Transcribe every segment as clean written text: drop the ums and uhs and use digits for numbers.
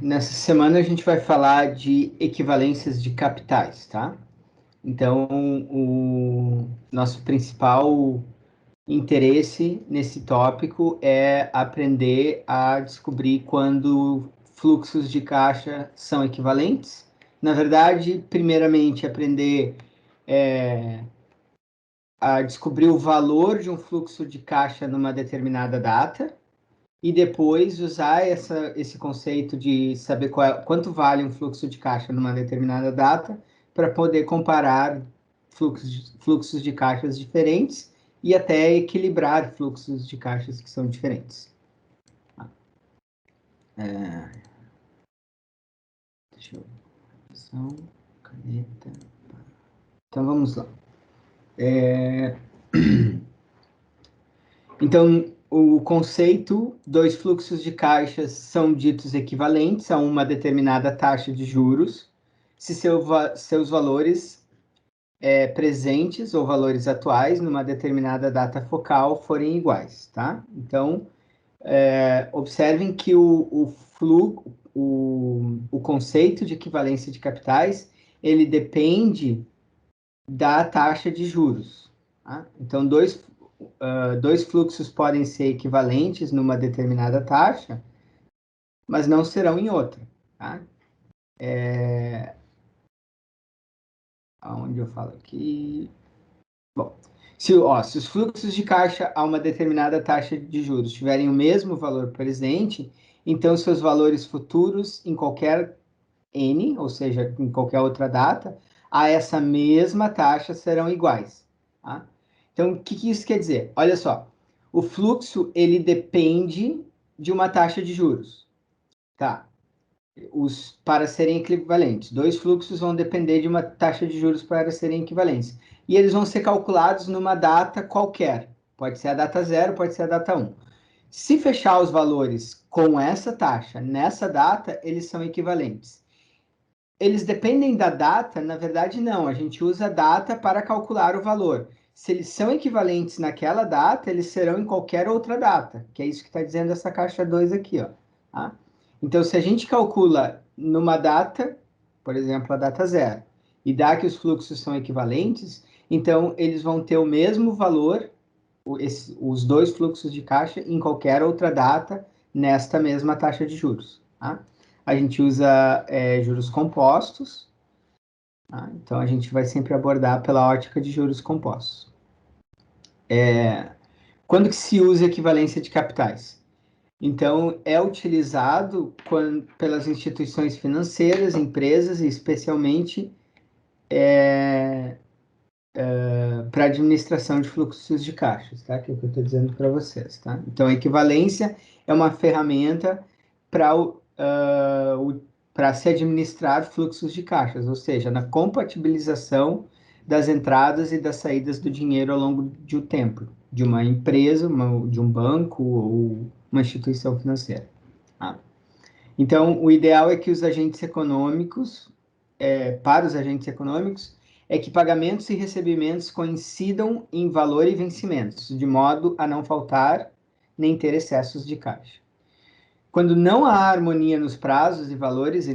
Nessa semana a gente vai falar de equivalências de capitais, tá? Então, o nosso principal interesse nesse tópico é aprender a descobrir quando fluxos de caixa são equivalentes. Na verdade, primeiramente, aprender a descobrir o valor de um fluxo de caixa numa determinada data, e depois usar esse conceito de saber quanto vale um fluxo de caixa numa determinada data para poder comparar fluxos de caixas diferentes e até equilibrar fluxos de caixas que são diferentes. Deixa eu... Caneta. Então, vamos lá. Então, o conceito, dois fluxos de caixas são ditos equivalentes a uma determinada taxa de juros, se seus valores presentes ou valores atuais numa determinada data focal forem iguais, tá? Então, observem que o conceito de equivalência de capitais, ele depende da taxa de juros, tá? Então, dois fluxos podem ser equivalentes numa determinada taxa, mas não serão em outra, tá? Aonde eu falo aqui... Bom, se os fluxos de caixa a uma determinada taxa de juros tiverem o mesmo valor presente, então seus valores futuros em qualquer N, ou seja, em qualquer outra data, a essa mesma taxa serão iguais, tá? Então, o que isso quer dizer? Olha só, o fluxo, ele depende de uma taxa de juros, tá? Para serem equivalentes. Dois fluxos vão depender de uma taxa de juros para serem equivalentes. E eles vão ser calculados numa data qualquer. Pode ser a data 0, pode ser a data 1. Se fechar os valores com essa taxa, nessa data, eles são equivalentes. Eles dependem da data? Na verdade, não. A gente usa a data para calcular o valor. Se eles são equivalentes naquela data, eles serão em qualquer outra data, que é isso que está dizendo essa caixa 2 aqui, ó. Tá? Então, se a gente calcula numa data, por exemplo, a data 0, e dá que os fluxos são equivalentes, então eles vão ter o mesmo valor, os dois fluxos de caixa, em qualquer outra data, nesta mesma taxa de juros. Tá? A gente usa juros compostos, tá? Então a gente vai sempre abordar pela ótica de juros compostos. Quando que se usa equivalência de capitais? Então, é utilizado pelas instituições financeiras, empresas, e especialmente para administração de fluxos de caixas, tá? Que é o que eu estou dizendo para vocês, tá? Então, a equivalência é uma ferramenta para se administrar fluxos de caixas, ou seja, na compatibilização das entradas e das saídas do dinheiro ao longo de um tempo, de uma empresa, de um banco ou uma instituição financeira. Tá? Então, o ideal é que os agentes econômicos, para os agentes econômicos, é que pagamentos e recebimentos coincidam em valor e vencimentos, de modo a não faltar nem ter excessos de caixa. Quando não há harmonia nos prazos e valores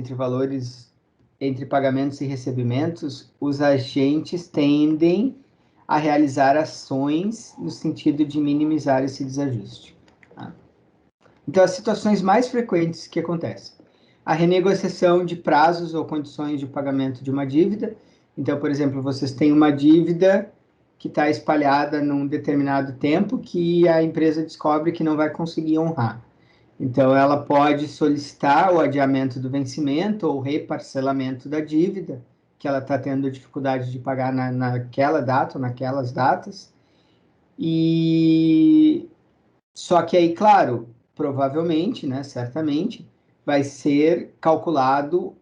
entre pagamentos e recebimentos, os agentes tendem a realizar ações no sentido de minimizar esse desajuste. Tá? Então, as situações mais frequentes que acontecem: a renegociação de prazos ou condições de pagamento de uma dívida. Então, por exemplo, vocês têm uma dívida que está espalhada num determinado tempo que a empresa descobre que não vai conseguir honrar. Então, ela pode solicitar o adiamento do vencimento ou reparcelamento da dívida, que ela está tendo dificuldade de pagar naquela data ou naquelas datas. Só que aí, claro, provavelmente, né, certamente, vai ser calculado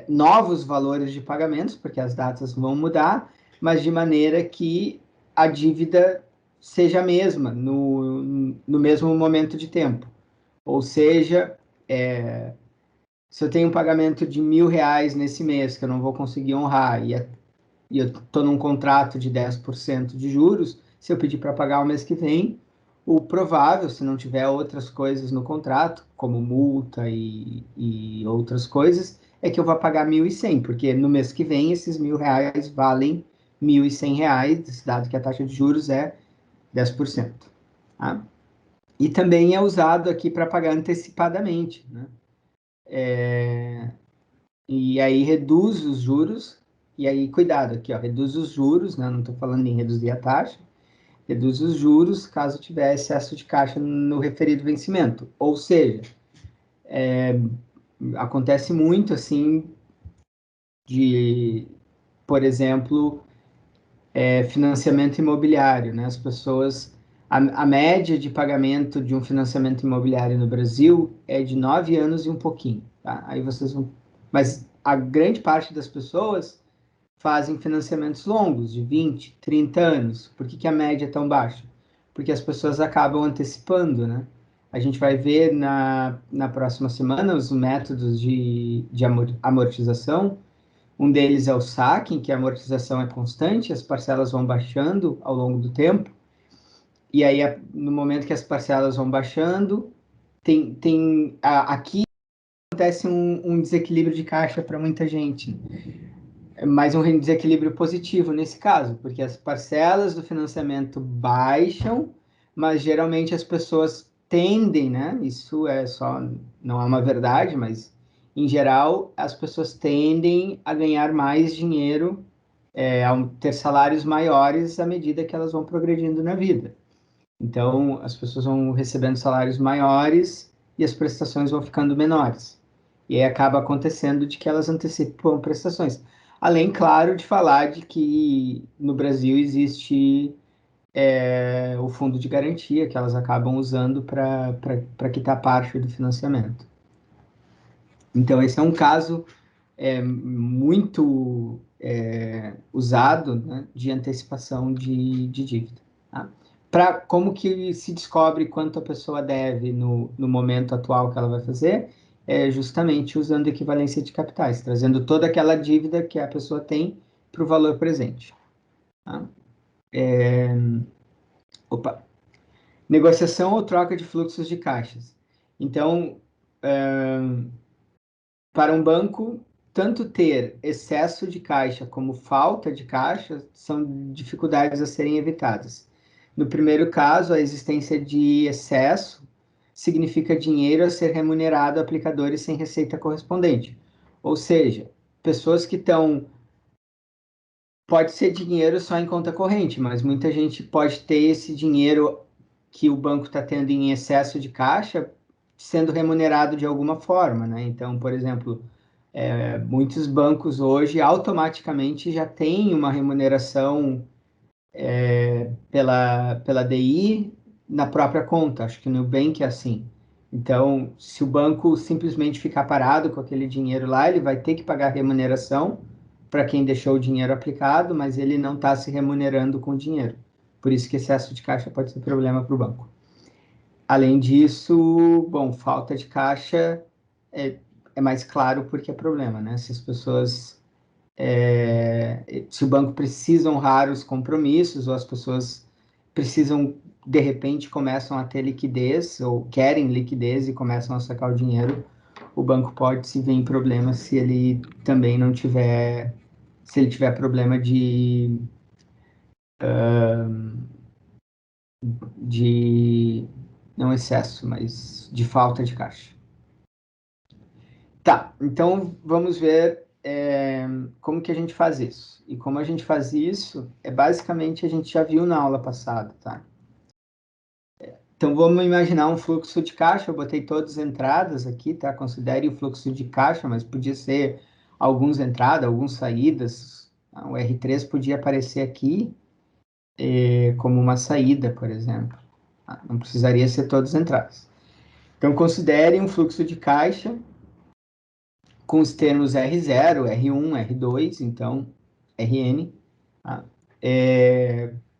novos valores de pagamentos, porque as datas vão mudar, mas de maneira que a dívida seja a mesma, no mesmo momento de tempo. Ou seja, se eu tenho um pagamento de R$ 1.000 nesse mês, que eu não vou conseguir honrar, e eu estou num contrato de 10% de juros, se eu pedir para pagar o mês que vem, O provável, se não tiver outras coisas no contrato, como multa e outras coisas, é que eu vou pagar 1.100, porque no mês que vem esses R$ 1.000 valem R$ 1.100, dado que a taxa de juros é 10%. Tá? E também é usado aqui para pagar antecipadamente, né? E aí reduz os juros, e aí cuidado aqui, ó, reduz os juros, né? Não estou falando em reduzir a taxa, reduz os juros caso tiver excesso de caixa no referido vencimento. Ou seja, acontece muito assim de, por exemplo, financiamento imobiliário, né? As pessoas, a média de pagamento de um financiamento imobiliário no Brasil é de 9 anos e um pouquinho, tá? Aí vocês vão, mas a grande parte das pessoas fazem financiamentos longos, de 20, 30 anos. Por que a média é tão baixa? Porque as pessoas acabam antecipando, né? A gente vai ver na próxima semana os métodos de amortização. Um deles é o saque, em que a amortização é constante, as parcelas vão baixando ao longo do tempo. E aí, no momento que as parcelas vão baixando, aqui acontece um desequilíbrio de caixa para muita gente, mais um desequilíbrio positivo nesse caso, porque as parcelas do financiamento baixam, mas geralmente as pessoas tendem, né? Isso é só, não é uma verdade, mas em geral as pessoas tendem a ganhar mais dinheiro, a ter salários maiores à medida que elas vão progredindo na vida. Então as pessoas vão recebendo salários maiores e as prestações vão ficando menores. E aí acaba acontecendo de que elas antecipam prestações. Além, claro, de falar de que no Brasil existe o fundo de garantia que elas acabam usando para quitar parte do financiamento. Então, esse é um caso muito usado, né, de antecipação de dívida. Tá? Como que se descobre quanto a pessoa deve no momento atual que ela vai fazer? É justamente usando equivalência de capitais, trazendo toda aquela dívida que a pessoa tem para o valor presente. Tá? Opa. Negociação ou troca de fluxos de caixas. Então, para um banco, tanto ter excesso de caixa como falta de caixa são dificuldades a serem evitadas. No primeiro caso, a existência de excesso significa dinheiro a ser remunerado a aplicadores sem receita correspondente. Ou seja, pessoas que estão. Pode ser dinheiro só em conta corrente, mas muita gente pode ter esse dinheiro que o banco está tendo em excesso de caixa sendo remunerado de alguma forma, né? Então, por exemplo, muitos bancos hoje automaticamente já têm uma remuneração pela DI na própria conta. Acho que no Nubank é assim. Então, se o banco simplesmente ficar parado com aquele dinheiro lá, ele vai ter que pagar remuneração para quem deixou o dinheiro aplicado, mas ele não está se remunerando com o dinheiro. Por isso que excesso de caixa pode ser problema para o banco. Além disso, bom, falta de caixa é mais claro porque é problema, né? Se as pessoas, se o banco precisa honrar os compromissos ou as pessoas precisam, de repente, começam a ter liquidez ou querem liquidez e começam a sacar o dinheiro, o banco pode se ver em problema se ele também não tiver, se ele tiver problema de não excesso, mas de falta de caixa. Tá, então vamos ver como que a gente faz isso. E como a gente faz isso, basicamente a gente já viu na aula passada, tá? Então vamos imaginar um fluxo de caixa, eu botei todas as entradas aqui, tá? Considere o fluxo de caixa, mas podia ser algumas entradas, algumas saídas. Tá? O R3 podia aparecer aqui como uma saída, por exemplo. Tá? Não precisaria ser todas as entradas. Então considere um fluxo de caixa com os termos R0, R1, R2, então Rn, tá?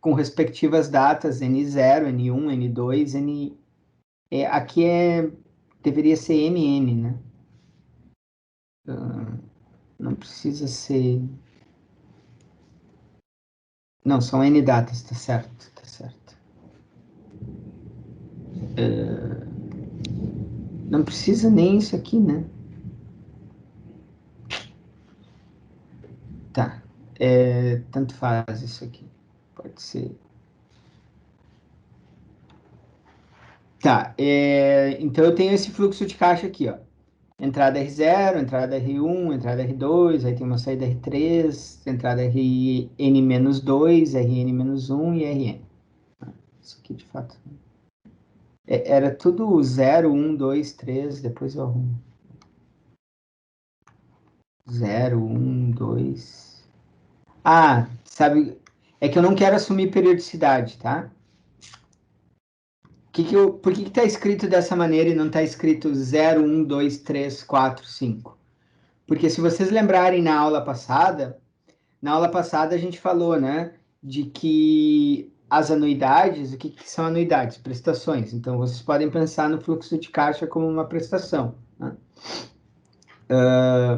Com respectivas datas N0, N1, N2, N. Aqui deveria ser MN, né? Não precisa ser. Não, são N datas, tá certo, tá certo. Não precisa nem isso aqui, né? Tá. Tanto faz isso aqui. Pode ser. Tá. Então eu tenho esse fluxo de caixa aqui, ó. Entrada R0, entrada R1, entrada R2, aí tem uma saída R3, entrada Rn-2, Rn-1 e Rn. Isso aqui de fato. Era tudo 0, 1, 2, 3, depois eu arrumo. 0, 1, 2. Ah, sabe, é que eu não quero assumir periodicidade, tá? Por que tá escrito dessa maneira e não tá escrito 0, 1, 2, 3, 4, 5? Porque se vocês lembrarem na aula passada a gente falou, né, de que as anuidades, o que são anuidades? Prestações. Então, vocês podem pensar no fluxo de caixa como uma prestação, né?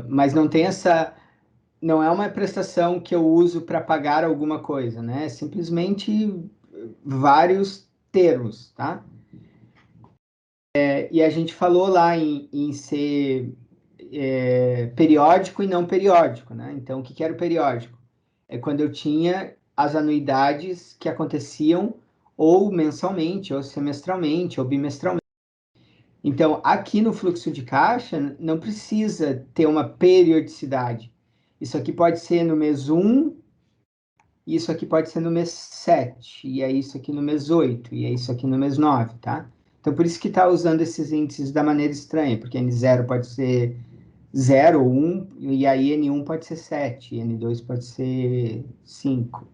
Mas não tem essa, não é uma prestação que eu uso para pagar alguma coisa, né? É simplesmente vários termos, tá? E a gente falou lá em ser periódico e não periódico, né? Então, o que era o periódico? É quando eu tinha as anuidades que aconteciam ou mensalmente, ou semestralmente, ou bimestralmente. Então, aqui no fluxo de caixa, não precisa ter uma periodicidade. Isso aqui pode ser no mês 1, isso aqui pode ser no mês 7, e é isso aqui no mês 8, e é isso aqui no mês 9, tá? Então, por isso que está usando esses índices da maneira estranha, porque N0 pode ser 0 ou 1, e aí N1 pode ser 7, N2 pode ser 5,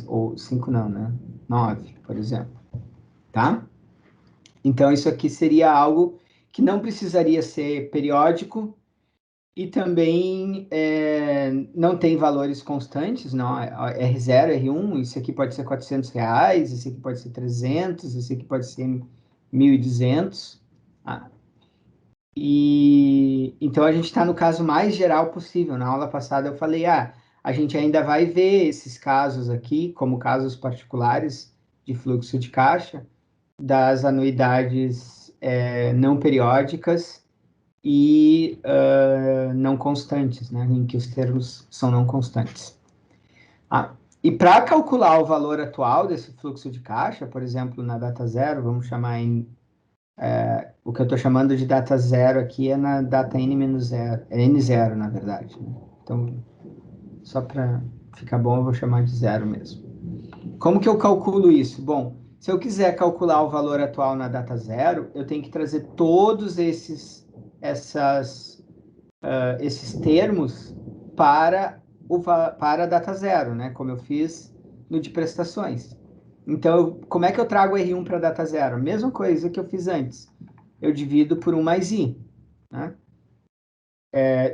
ou 5 não, né? 9, por exemplo, tá? Então, isso aqui seria algo que não precisaria ser periódico e também não tem valores constantes, não, R0, R1, isso aqui pode ser R$ 400, isso aqui pode ser 300, isso aqui pode ser 1.200. Ah, e então a gente está no caso mais geral possível. Na aula passada eu falei, a gente ainda vai ver esses casos aqui, como casos particulares de fluxo de caixa, das anuidades não periódicas e não constantes, né, em que os termos são não constantes. E para calcular o valor atual desse fluxo de caixa, por exemplo, na data zero, vamos chamar em o que eu estou chamando de data zero aqui é na data n-0, é n0 na verdade, né? Então, só para ficar bom, eu vou chamar de zero mesmo. Como que eu calculo isso? Bom, se eu quiser calcular o valor atual na data zero, eu tenho que trazer todos esses termos para a data zero, né? Como eu fiz no de prestações. Então, como é que eu trago R1 para a data zero? Mesma coisa que eu fiz antes. Eu divido por 1 mais I, né?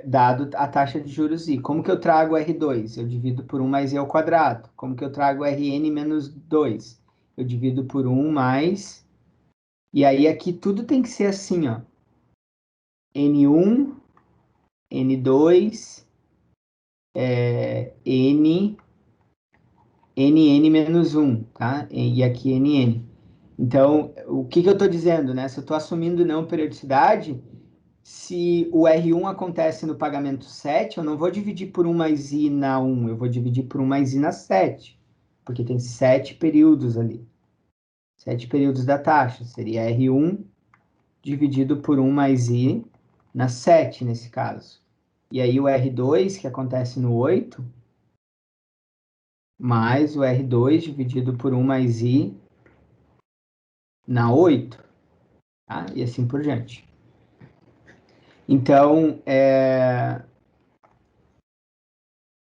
Dado a taxa de juros I. Como que eu trago R2? Eu divido por 1 mais I ao quadrado. Como que eu trago Rn menos 2? Eu divido por 1 mais... E aí aqui tudo tem que ser assim, ó. N1, N2, N, NN menos 1, tá? E aqui NN. Então, o que eu estou dizendo, né? Se eu estou assumindo não periodicidade, se o R1 acontece no pagamento 7, eu não vou dividir por 1 mais I na 1, eu vou dividir por 1 mais I na 7, porque tem 7 períodos ali. 7 períodos da taxa, seria R1 dividido por 1 mais I na 7, nesse caso. E aí o R2, que acontece no 8, mais o R2 dividido por 1 mais I na 8, tá? E assim por diante. Então,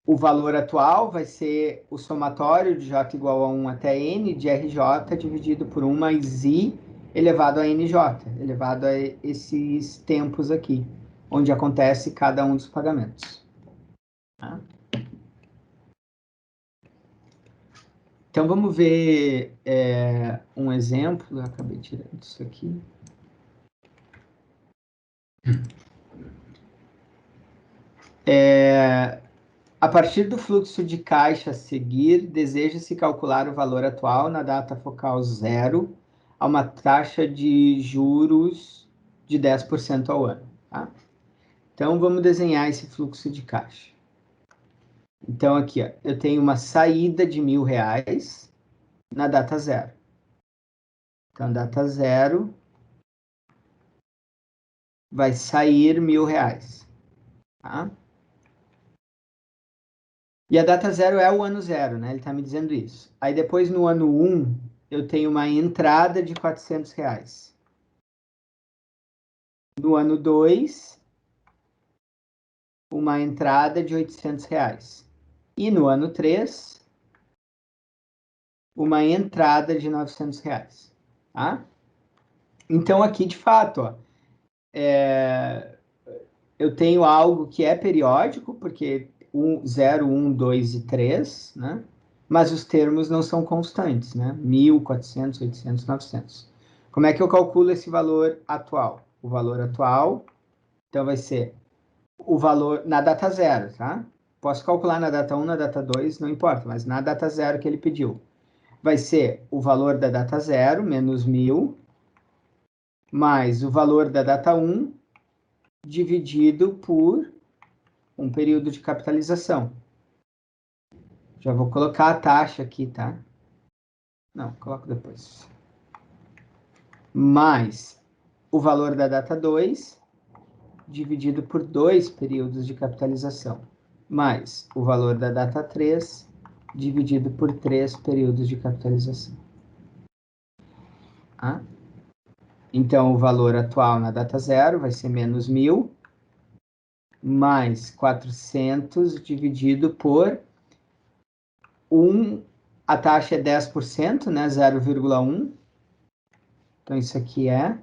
o valor atual vai ser o somatório de J igual a 1 até N de RJ dividido por 1 mais I elevado a NJ, elevado a esses tempos aqui, onde acontece cada um dos pagamentos. Tá? Então, vamos ver um exemplo. Eu acabei tirando isso aqui. A partir do fluxo de caixa a seguir, deseja-se calcular o valor atual na data focal 0, a uma taxa de juros de 10% ao ano, tá? Então, vamos desenhar esse fluxo de caixa. Então, aqui, ó, eu tenho uma saída de R$ 1.000 na data zero. Então, data zero vai sair R$ 1.000, tá? E a data zero é o ano zero, né? Ele está me dizendo isso. Aí depois, no ano 1, eu tenho uma entrada de R$ 400. No ano 2, uma entrada de R$ 800. E no ano 3, uma entrada de R$ 900, tá? Então, aqui, de fato, ó, eu tenho algo que é periódico, porque 0, 1, 2 e 3, né? Mas os termos não são constantes, né? 1.000, 400, 800, 900. Como é que eu calculo esse valor atual? O valor atual, então, vai ser o valor na data zero, tá? Posso calcular na data 1, na data 2, não importa, mas na data zero que ele pediu. Vai ser o valor da data zero, menos 1.000, mais o valor da data 1, dividido por um período de capitalização. Já vou colocar a taxa aqui, tá? Não, coloco depois. Mais o valor da data 2, dividido por 2 períodos de capitalização. Mais o valor da data 3, dividido por 3 períodos de capitalização. Tá? Então, o valor atual na data 0 vai ser menos 1.000, mais 400 dividido por 1, a taxa é 10%, né? 0,1. Então, isso aqui é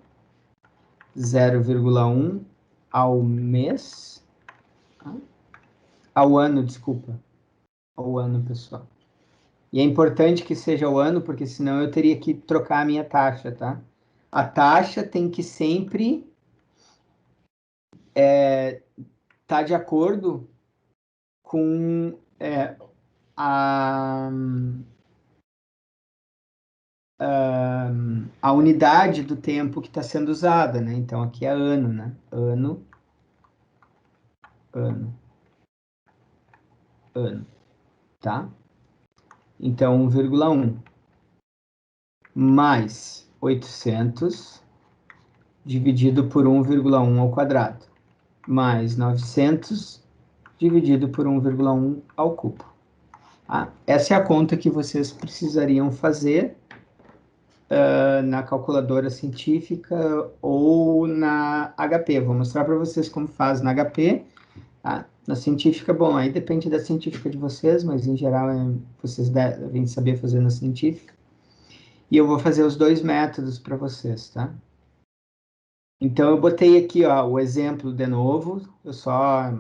0,1 ao mês. Ao ano, desculpa. Ao ano, pessoal. E é importante que seja o ano, porque senão eu teria que trocar a minha taxa, tá? A taxa tem que sempre estar de acordo com a, a unidade do tempo que está sendo usada, né? Então, aqui é ano, né? Ano, ano, ano, tá? Então, 1,1 mais 800 dividido por 1,1 ao quadrado, mais 900 dividido por 1,1 ao cubo. Tá? Essa é a conta que vocês precisariam fazer na calculadora científica ou na HP. Vou mostrar para vocês como faz na HP. Tá? Na científica, bom, aí depende da científica de vocês, mas em geral vocês devem saber fazer na científica. E eu vou fazer os dois métodos para vocês, tá? Então, eu botei aqui, ó, o exemplo de novo. Eu só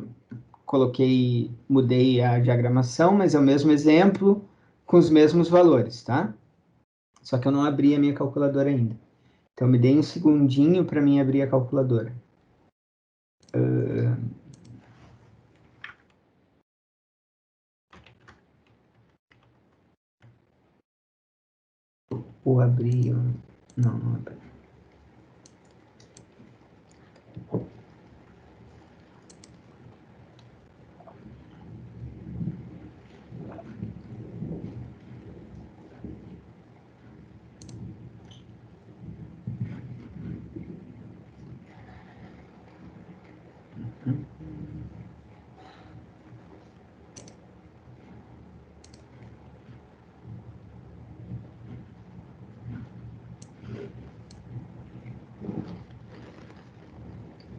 coloquei, mudei a diagramação, mas é o mesmo exemplo com os mesmos valores, tá? Só que eu não abri a minha calculadora ainda. Então, me dê um segundinho para mim abrir a calculadora. Ou abri... Não, não abri.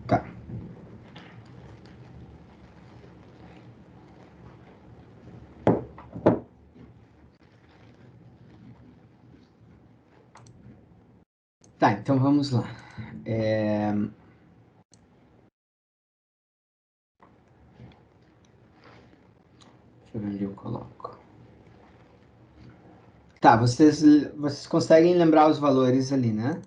Tá. Tá, então vamos lá. Deixa eu ver onde eu coloco. Tá, vocês conseguem lembrar os valores ali, né?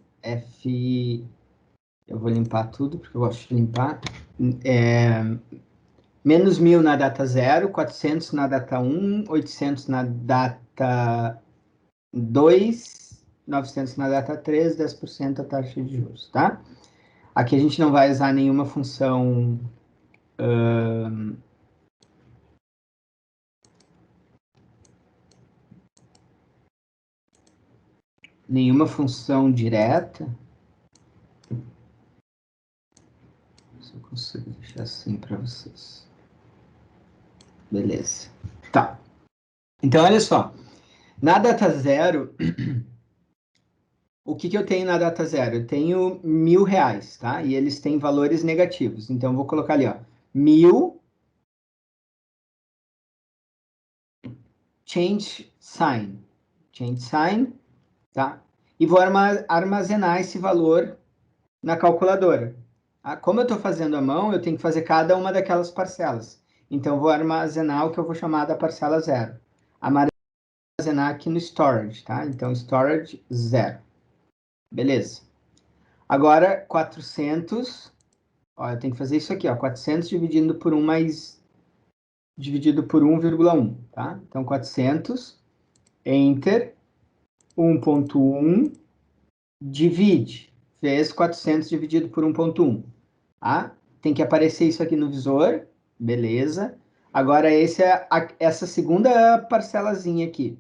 Eu vou limpar tudo, porque eu gosto de limpar. Menos 1.000 na data 0, 400 na data 1, 800 na data 2 900 na data 3, 10% a taxa de juros, tá? Aqui a gente não vai usar nenhuma função direta. Se eu consigo deixar assim para vocês. Beleza. Tá. Então, olha só. Na data zero, o que eu tenho na data zero? Eu tenho R$ 1.000, tá? E eles têm valores negativos. Então, eu vou colocar ali, ó. 1.000 change sign. Change sign, tá? E vou armazenar esse valor na calculadora. Como eu estou fazendo à mão, eu tenho que fazer cada uma daquelas parcelas. Então, eu vou armazenar o que eu vou chamar da parcela zero. Armazenar aqui no storage, tá? Então, storage zero. Beleza. Agora, 400. Ó, eu tenho que fazer isso aqui, ó. 400 dividido por 1 mais... dividido por 1,1, tá? Então, 400, enter, 1,1, divide. Fez 400 dividido por 1,1. Tá? Tem que aparecer isso aqui no visor. Beleza. Agora, essa segunda parcelazinha aqui.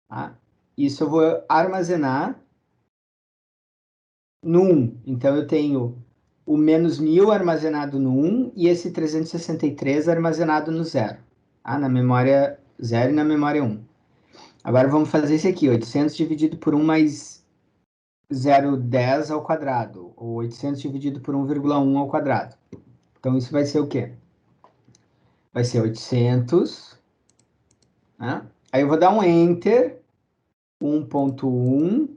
Tá? Isso eu vou armazenar no 1. Então, eu tenho o menos 1.000 armazenado no 1 e esse 363 armazenado no 0. Tá? Na memória 0 e na memória 1. Agora, vamos fazer esse aqui. 800 dividido por 1 mais 0,10 ao quadrado. Ou 800 dividido por 1,1 ao quadrado. Então, isso vai ser o quê? Vai ser 800. Né? Aí eu vou dar um Enter. 1,1.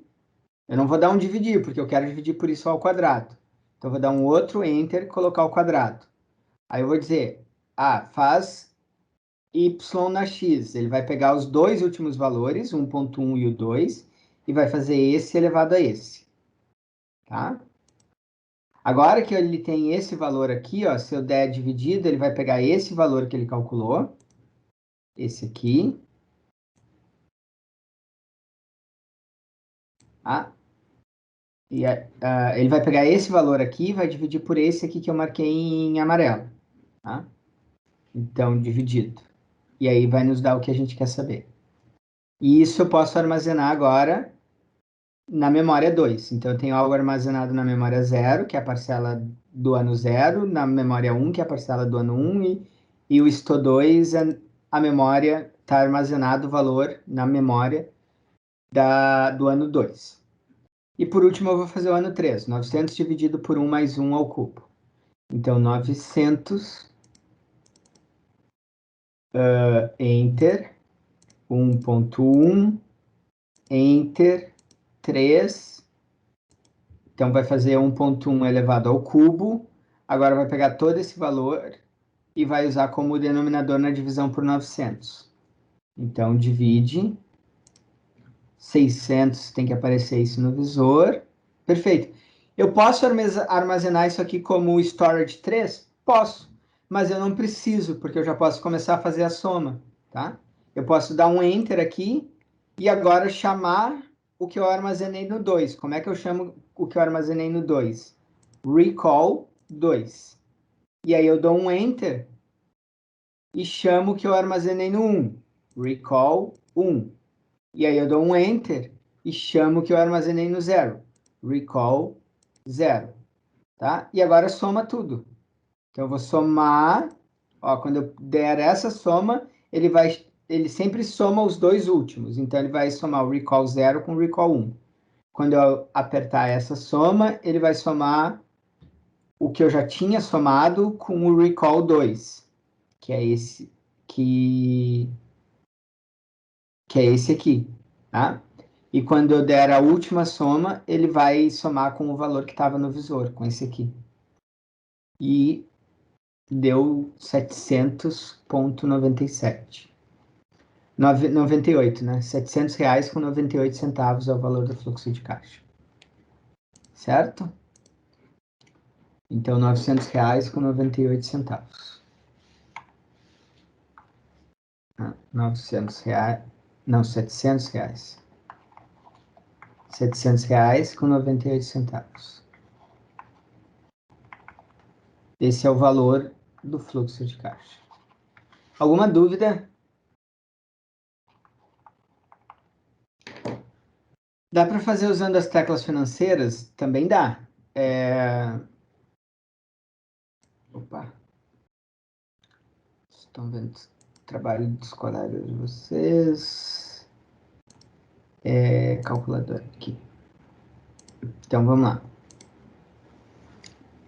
Eu não vou dar um dividir, porque eu quero dividir por isso ao quadrado. Então, eu vou dar um outro Enter e colocar ao quadrado. Aí eu vou dizer, faz y na x. Ele vai pegar os dois últimos valores, 1,1 e o 2, e vai fazer esse elevado a esse. Tá? Agora que ele tem esse valor aqui, ó, se eu der dividido, ele vai pegar esse valor que ele calculou, esse aqui, tá? E ele vai pegar esse valor aqui e vai dividir por esse aqui que eu marquei em amarelo, tá? Então, dividido. E aí vai nos dar o que a gente quer saber. E isso eu posso armazenar agora na memória 2. Então, eu tenho algo armazenado na memória 0, que é a parcela do ano 0, na memória 1, que é a parcela do ano 1, e o Sto2, a memória, está armazenado o valor na memória do ano 2. E por último, eu vou fazer o ano 3, 900 dividido por 1 mais 1 ao cubo. Então, 900, Enter, 1,1, Enter, 3. Então, vai fazer 1,1 elevado ao cubo. Agora, vai pegar todo esse valor e vai usar como denominador na divisão por 900. Então, divide. 600, tem que aparecer isso no visor. Perfeito. Eu posso armazenar isso aqui como storage 3? Posso, mas eu não preciso, porque eu já posso começar a fazer a soma, tá? Eu posso dar um Enter aqui e agora chamar o que eu armazenei no 2. Como é que eu chamo o que eu armazenei no 2? Recall 2. E aí eu dou um Enter e chamo o que eu armazenei no 1. Recall 1. E aí eu dou um Enter e chamo o que eu armazenei no 0. Recall 0. Tá? E agora soma tudo. Então eu vou somar. Ó, quando eu der essa soma, ele sempre soma os dois últimos. Então ele vai somar o recall 0 com o recall 1. Quando eu apertar essa soma, ele vai somar o que eu já tinha somado com o recall 2, que é esse que é esse aqui, tá? E quando eu der a última soma, ele vai somar com o valor que estava no visor, com esse aqui. E deu 700,97. 98, né? R$ 700 com 98 centavos é o valor do fluxo de caixa. Certo? Então, R$ 900 com 98 centavos. R$ 900, não, R$ 700. R$ 700,98. Esse é o valor do fluxo de caixa. Alguma dúvida? Dá para fazer usando as teclas financeiras? Também dá. Opa. Estão vendo o trabalho dos colegas de vocês. Calculador aqui. Então, vamos lá.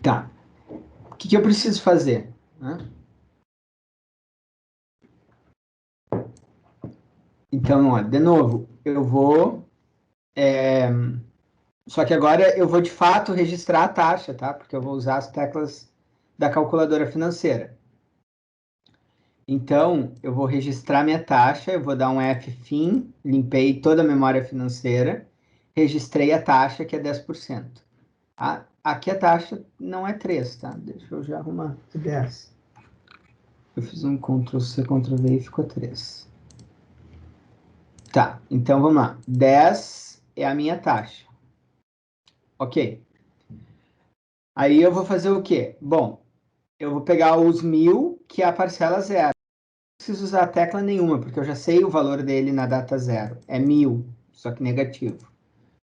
Tá. O que eu preciso fazer? Então, ó, de novo, eu vou... Só que agora eu vou, de fato, registrar a taxa, tá? Porque eu vou usar as teclas da calculadora financeira. Então, eu vou registrar minha taxa, eu vou dar um FFIN, limpei toda a memória financeira, registrei a taxa, que é 10%. Aqui a taxa não é 3, tá? Deixa eu já arrumar. 10. Eu fiz um Ctrl+C, Ctrl+V e ficou 3. Tá, então vamos lá. 10 é a minha taxa. Ok. Aí eu vou fazer o quê? Bom, eu vou pegar os 1.000, que é a parcela zero. Não preciso usar tecla nenhuma, porque eu já sei o valor dele na data zero. É 1.000, só que negativo.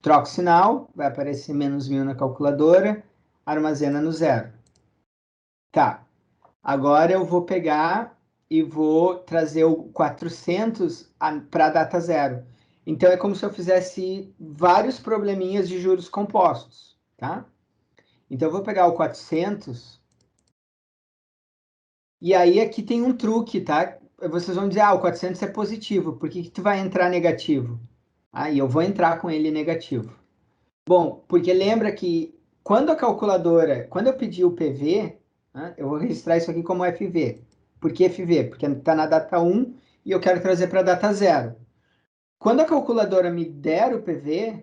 Troco o sinal, vai aparecer menos 1.000 na calculadora, armazena no zero. Tá. Agora eu vou pegar e vou trazer o 400 para a data zero. Então, é como se eu fizesse vários probleminhas de juros compostos, tá? Então, eu vou pegar o 400 e aí aqui tem um truque, tá? Vocês vão dizer, o 400 é positivo, por que tu vai entrar negativo? Aí eu vou entrar com ele negativo. Bom, porque lembra que quando eu pedir o PV, né, eu vou registrar isso aqui como FV. Por que FV? Porque está na data 1 e eu quero trazer para a data 0. Quando a calculadora me der o PV,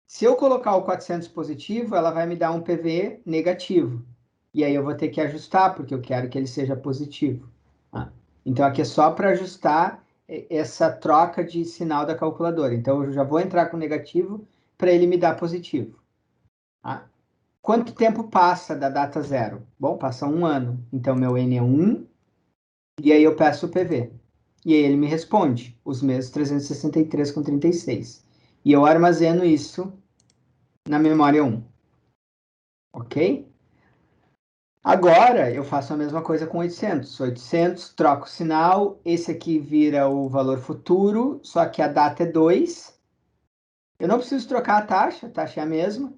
se eu colocar o 400 positivo, ela vai me dar um PV negativo. E aí eu vou ter que ajustar, porque eu quero que ele seja positivo. Tá? Então aqui é só para ajustar essa troca de sinal da calculadora. Então eu já vou entrar com negativo para ele me dar positivo. Tá? Quanto tempo passa da data zero? Bom, passa 1 ano. Então, meu N é 1, e aí eu peço o PV. E aí ele me responde, os meses 363,36. E eu armazeno isso na memória 1. Ok? Agora, eu faço a mesma coisa com 800. 800, troco o sinal, esse aqui vira o valor futuro, só que a data é 2. Eu não preciso trocar a taxa é a mesma.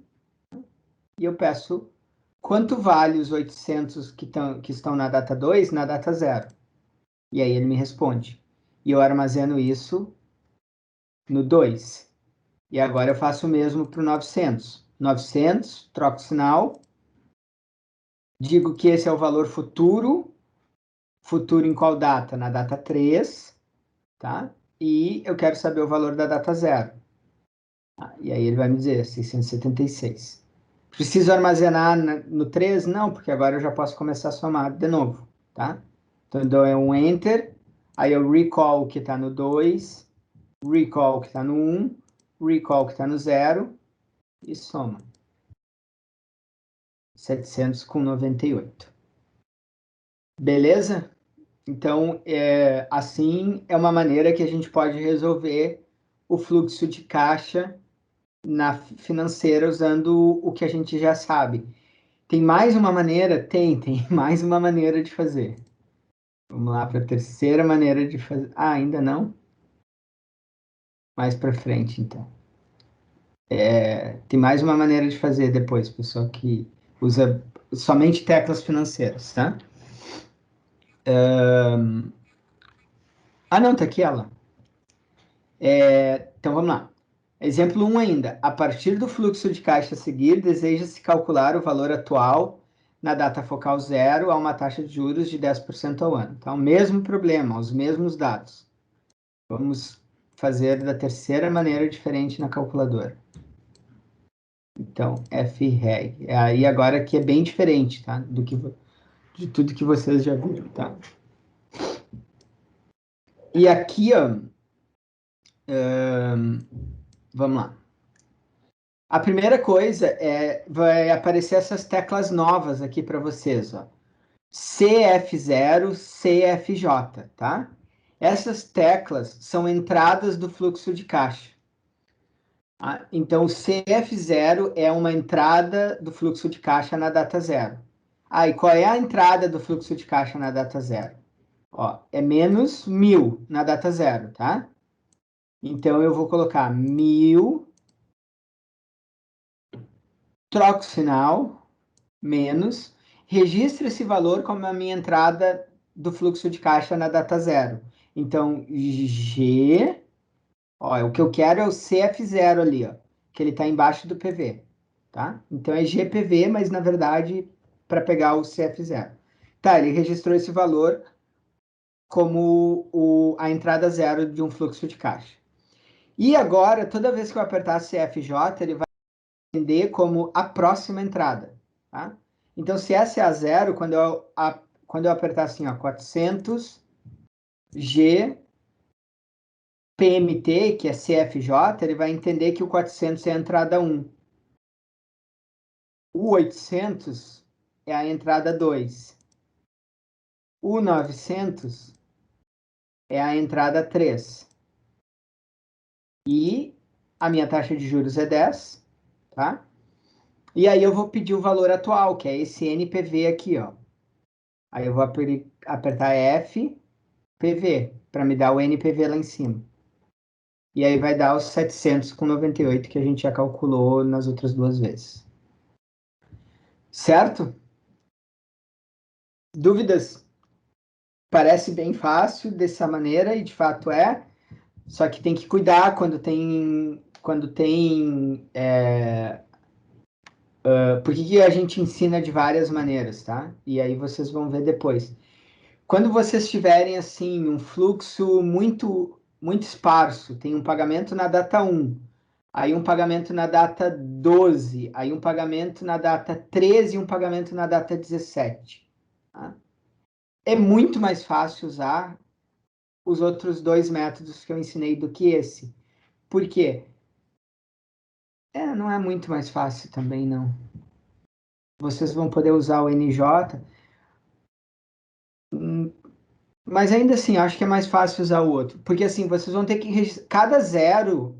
E eu peço quanto vale os 800 que estão na data 2 na data 0. E aí ele me responde. E eu armazeno isso no 2. E agora eu faço o mesmo para o 900. 900, troco o sinal, digo que esse é o valor futuro. Futuro em qual data? Na data 3, tá? E eu quero saber o valor da data 0. E aí ele vai me dizer 676. Preciso armazenar no 3? Não, porque agora eu já posso começar a somar de novo, tá? Então eu dou um Enter, aí eu recall que está no 2, recall que está no 1, recall que está no 0 e soma. 700 com 98. Beleza? Então, assim é uma maneira que a gente pode resolver o fluxo de caixa na financeira usando o que a gente já sabe. Tem mais uma maneira? Tem mais uma maneira de fazer. Vamos lá para a terceira maneira de fazer. Ainda não? Mais para frente, então. Tem mais uma maneira de fazer depois, pessoal, que usa somente teclas financeiras, tá? Não, tá aqui ela. Então, vamos lá. Exemplo 1 ainda. A partir do fluxo de caixa a seguir, deseja-se calcular o valor atual na data focal zero a uma taxa de juros de 10% ao ano. Então, mesmo problema, os mesmos dados. Vamos fazer da terceira maneira diferente na calculadora. Então, FREG. Aí agora que é bem diferente, tá? De tudo que vocês já viram, tá? E aqui, ó, vamos lá. A primeira coisa vai aparecer essas teclas novas aqui para vocês, ó. CF0, CFJ, tá? Essas teclas são entradas do fluxo de caixa. Tá? Então, o CF0 é uma entrada do fluxo de caixa na data zero. E qual é a entrada do fluxo de caixa na data zero? Ó, é menos 1.000 na data zero, tá? Então, eu vou colocar 1.000, troco o sinal, menos, registro esse valor como a minha entrada do fluxo de caixa na data zero. Então, G, ó, o que eu quero é o CF0 ali, ó, que ele está embaixo do PV, tá? Então, é GPV, mas na verdade, para pegar o CF0. Tá, ele registrou esse valor como a entrada zero de um fluxo de caixa. E agora, toda vez que eu apertar CFJ, ele vai entender como a próxima entrada, tá? Então, se essa é a zero, quando eu apertar assim, ó, 400 G PMT, que é CFJ, ele vai entender que o 400 é a entrada 1. O 800 é a entrada 2. O 900 é a entrada 3. E a minha taxa de juros é 10, tá? E aí eu vou pedir o valor atual, que é esse NPV aqui, ó. Aí eu vou apertar F, PV, para me dar o NPV lá em cima. E aí vai dar os 700,98 que a gente já calculou nas outras duas vezes. Certo? Dúvidas? Parece bem fácil dessa maneira, e de fato é, só que tem que cuidar por que a gente ensina de várias maneiras, tá? E aí vocês vão ver depois. Quando vocês tiverem, assim, um fluxo muito, muito esparso, tem um pagamento na data 1, aí um pagamento na data 12, aí um pagamento na data 13 e um pagamento na data 17. Tá? É muito mais fácil usar os outros dois métodos que eu ensinei do que esse. Por quê? Não é muito mais fácil também, não. Vocês vão poder usar o NJ, mas ainda assim, acho que é mais fácil usar o outro. Porque assim, vocês vão ter que registrar. Cada zero,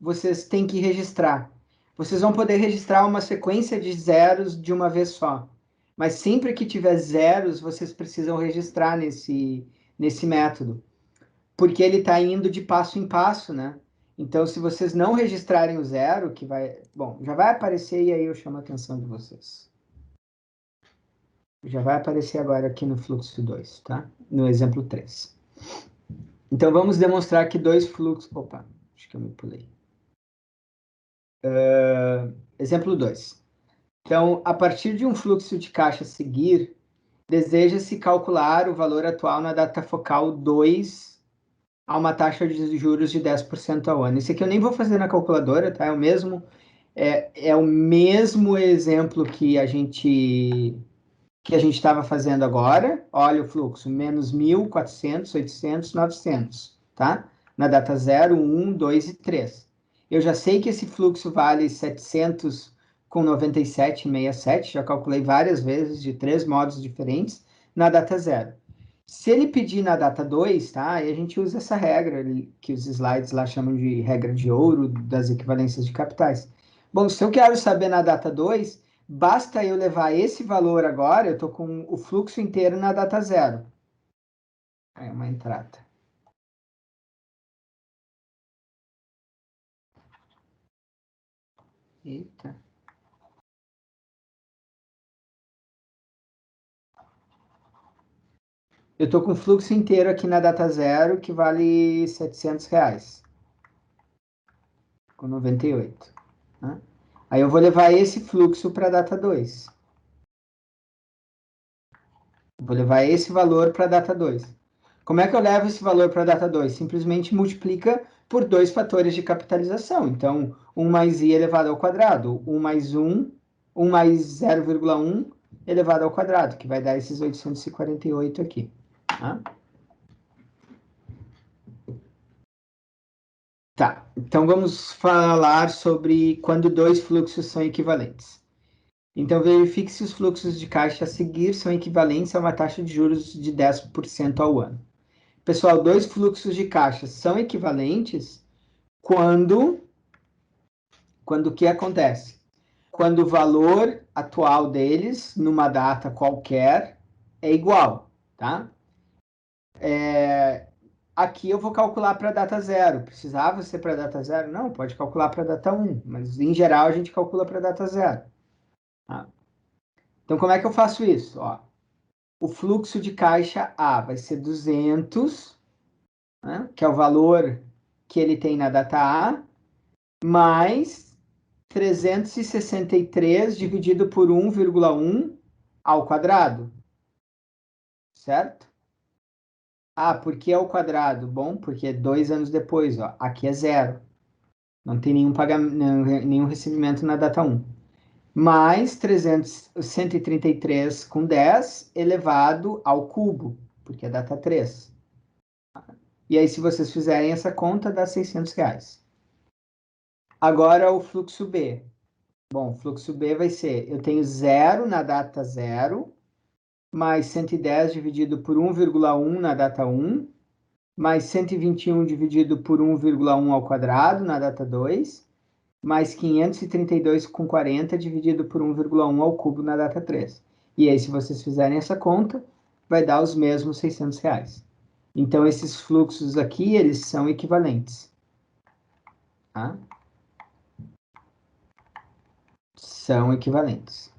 vocês têm que registrar. Vocês vão poder registrar uma sequência de zeros de uma vez só. Mas sempre que tiver zeros, vocês precisam registrar nesse método. Porque ele está indo de passo em passo, né? Então, se vocês não registrarem o zero, que vai. Bom, já vai aparecer e aí eu chamo a atenção de vocês. Já vai aparecer agora aqui no fluxo 2, tá? No exemplo 3. Então, vamos demonstrar que dois fluxos... Opa, acho que eu me pulei. Exemplo 2. Então, a partir de um fluxo de caixa a seguir, deseja-se calcular o valor atual na data focal 2 a uma taxa de juros de 10% ao ano. Esse aqui eu nem vou fazer na calculadora, tá? É o mesmo exemplo que a gente estava fazendo agora. Olha o fluxo, menos 1.000, 400, 800, 900, tá? Na data 0, 1, 2 e 3. Eu já sei que esse fluxo vale 700,97,67, já calculei várias vezes de 3 modos diferentes na data 0. Se ele pedir na data 2, tá? Aí a gente usa essa regra que os slides lá chamam de regra de ouro das equivalências de capitais. Bom, se eu quero saber na data 2, basta eu levar esse valor agora, eu estou com o fluxo inteiro na data 0. É uma entrada. Eita. Eu estou com o fluxo inteiro aqui na data 0, que vale R$ 700, com 98. Né? Aí eu vou levar esse fluxo para a data 2. Vou levar esse valor para a data 2. Como é que eu levo esse valor para a data 2? Simplesmente multiplica por dois fatores de capitalização. Então, 1 mais i elevado ao quadrado. 1 mais 1 mais 0,1 elevado ao quadrado, que vai dar esses 848 aqui. Tá? Tá. Então, vamos falar sobre quando dois fluxos são equivalentes. Então, verifique se os fluxos de caixa a seguir são equivalentes a uma taxa de juros de 10% ao ano. Pessoal, dois fluxos de caixa são equivalentes quando o que acontece? Quando o valor atual deles, numa data qualquer, é igual, tá? Aqui eu vou calcular para data zero. Precisava ser para data zero? Não, pode calcular para data 1, mas em geral a gente calcula para data zero. Tá? Então, como é que eu faço isso? Ó, o fluxo de caixa A vai ser 200, né, que é o valor que ele tem na data A, mais 363 dividido por 1,1 ao quadrado, certo? Ah, por que ao quadrado? Bom, porque 2 anos depois, ó, aqui é zero. Não tem nenhum pagamento, nenhum recebimento na data 1. Mais 133 com 10 elevado ao cubo, porque é data 3. E aí, se vocês fizerem essa conta, dá R$ 600. Agora, o fluxo B. Bom, o fluxo B vai ser, eu tenho zero na data 0, mais 110 dividido por 1,1 na data 1, mais 121 dividido por 1,1 ao quadrado na data 2, mais 532,40 dividido por 1,1 ao cubo na data 3. E aí, se vocês fizerem essa conta, vai dar os mesmos R$ 600. Então, esses fluxos aqui, eles são equivalentes. Tá? São equivalentes.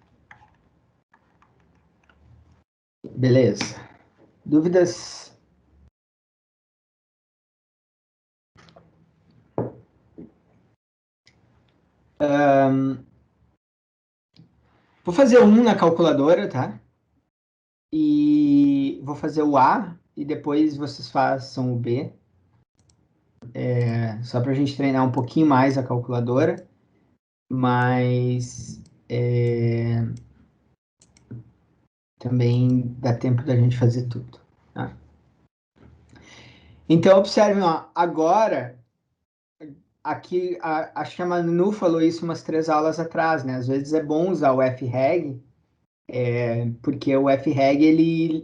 Beleza. Dúvidas? Vou fazer um na calculadora, tá? E vou fazer o A e depois vocês façam o B. Só para a gente treinar um pouquinho mais a calculadora. Mas também dá tempo da gente fazer tudo. Tá? Então, observem, ó, agora, aqui, acho que a Manu falou isso umas 3 aulas atrás, né? Às vezes é bom usar o FREG, porque o FREG,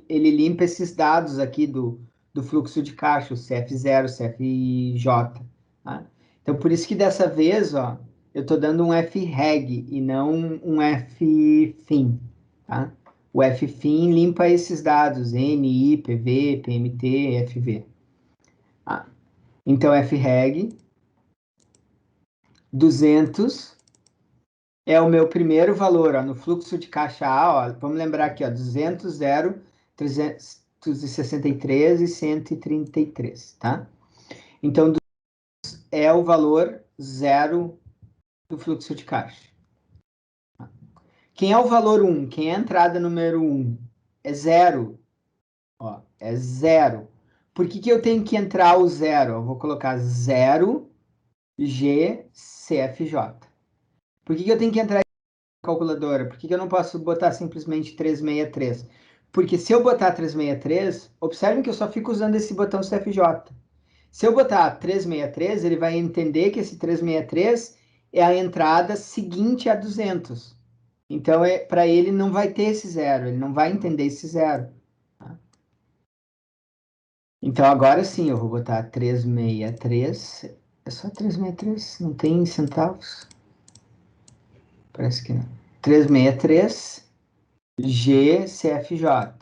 ele limpa esses dados aqui do fluxo de caixa, o CF0, CFJ, tá? Então, por isso que dessa vez, ó, eu estou dando um FREG e não um FFIN, tá? O FFIN limpa esses dados, NI, PV, PMT, FV. Tá? Então, FREG 200 é o meu primeiro valor, ó, no fluxo de caixa A, ó, vamos lembrar aqui, ó, 200, 0, 363 e 133, tá? Então, é o valor zero do fluxo de caixa. Quem é o valor 1? Quem é a entrada número 1? É zero. Ó, é zero. Por que eu tenho que entrar o zero? Eu vou colocar 0 GCFJ. Por que eu tenho que entrar na calculadora? Por que eu não posso botar simplesmente 363? Porque se eu botar 363, observem que eu só fico usando esse botão CFJ. Se eu botar 363, ele vai entender que esse 363 é a entrada seguinte a 200. Então, para ele não vai ter esse zero, ele não vai entender esse zero. Tá? Então, agora sim, eu vou botar 363. É só 363, não tem centavos? Parece que não. 363 GCFJ.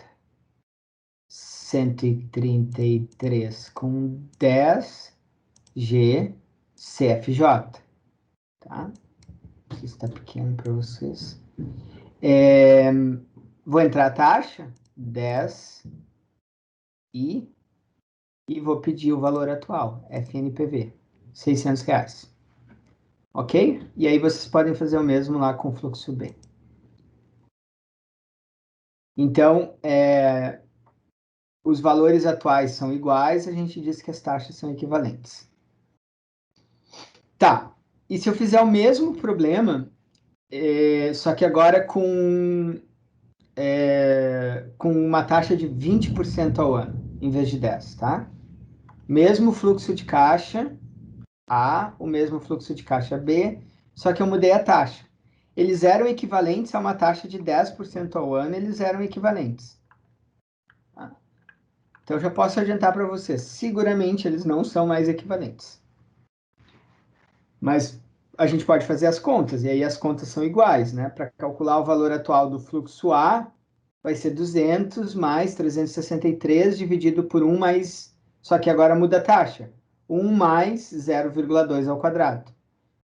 133 com 10 GCFJ. Tá? Isso está pequeno para vocês. Vou entrar a taxa, 10 e vou pedir o valor atual, FNPV, R$ 600. Ok? E aí vocês podem fazer o mesmo lá com o fluxo B. Então, os valores atuais são iguais, a gente diz que as taxas são equivalentes. Tá, e se eu fizer o mesmo problema, só que agora com uma taxa de 20% ao ano, em vez de 10, tá? Mesmo fluxo de caixa, A, o mesmo fluxo de caixa B, só que eu mudei a taxa. Eles eram equivalentes a uma taxa de 10% ao ano, eles eram equivalentes. Tá? Então, eu já posso adiantar para vocês, seguramente eles não são mais equivalentes. Mas a gente pode fazer as contas, e aí as contas são iguais, né? Para calcular o valor atual do fluxo A, vai ser 200 mais 363 dividido por 1 mais... Só que agora muda a taxa. 1 mais 0,2 ao quadrado.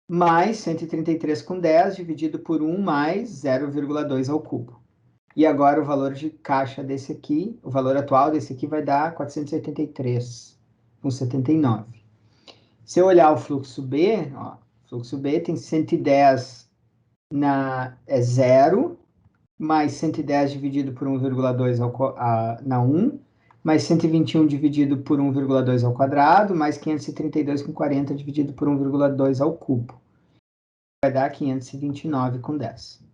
Mais 133 com 10 dividido por 1 mais 0,2 ao cubo. E agora o valor de caixa desse aqui, o valor atual desse aqui vai dar 483,79. Se eu olhar o fluxo B, ó, fluxo B tem 110 é zero, mais 110 dividido por 1,2 na 1, mais 121 dividido por 1,2 ao quadrado, mais 532 com 40 dividido por 1,2 ao cubo. Vai dar 529 com 10.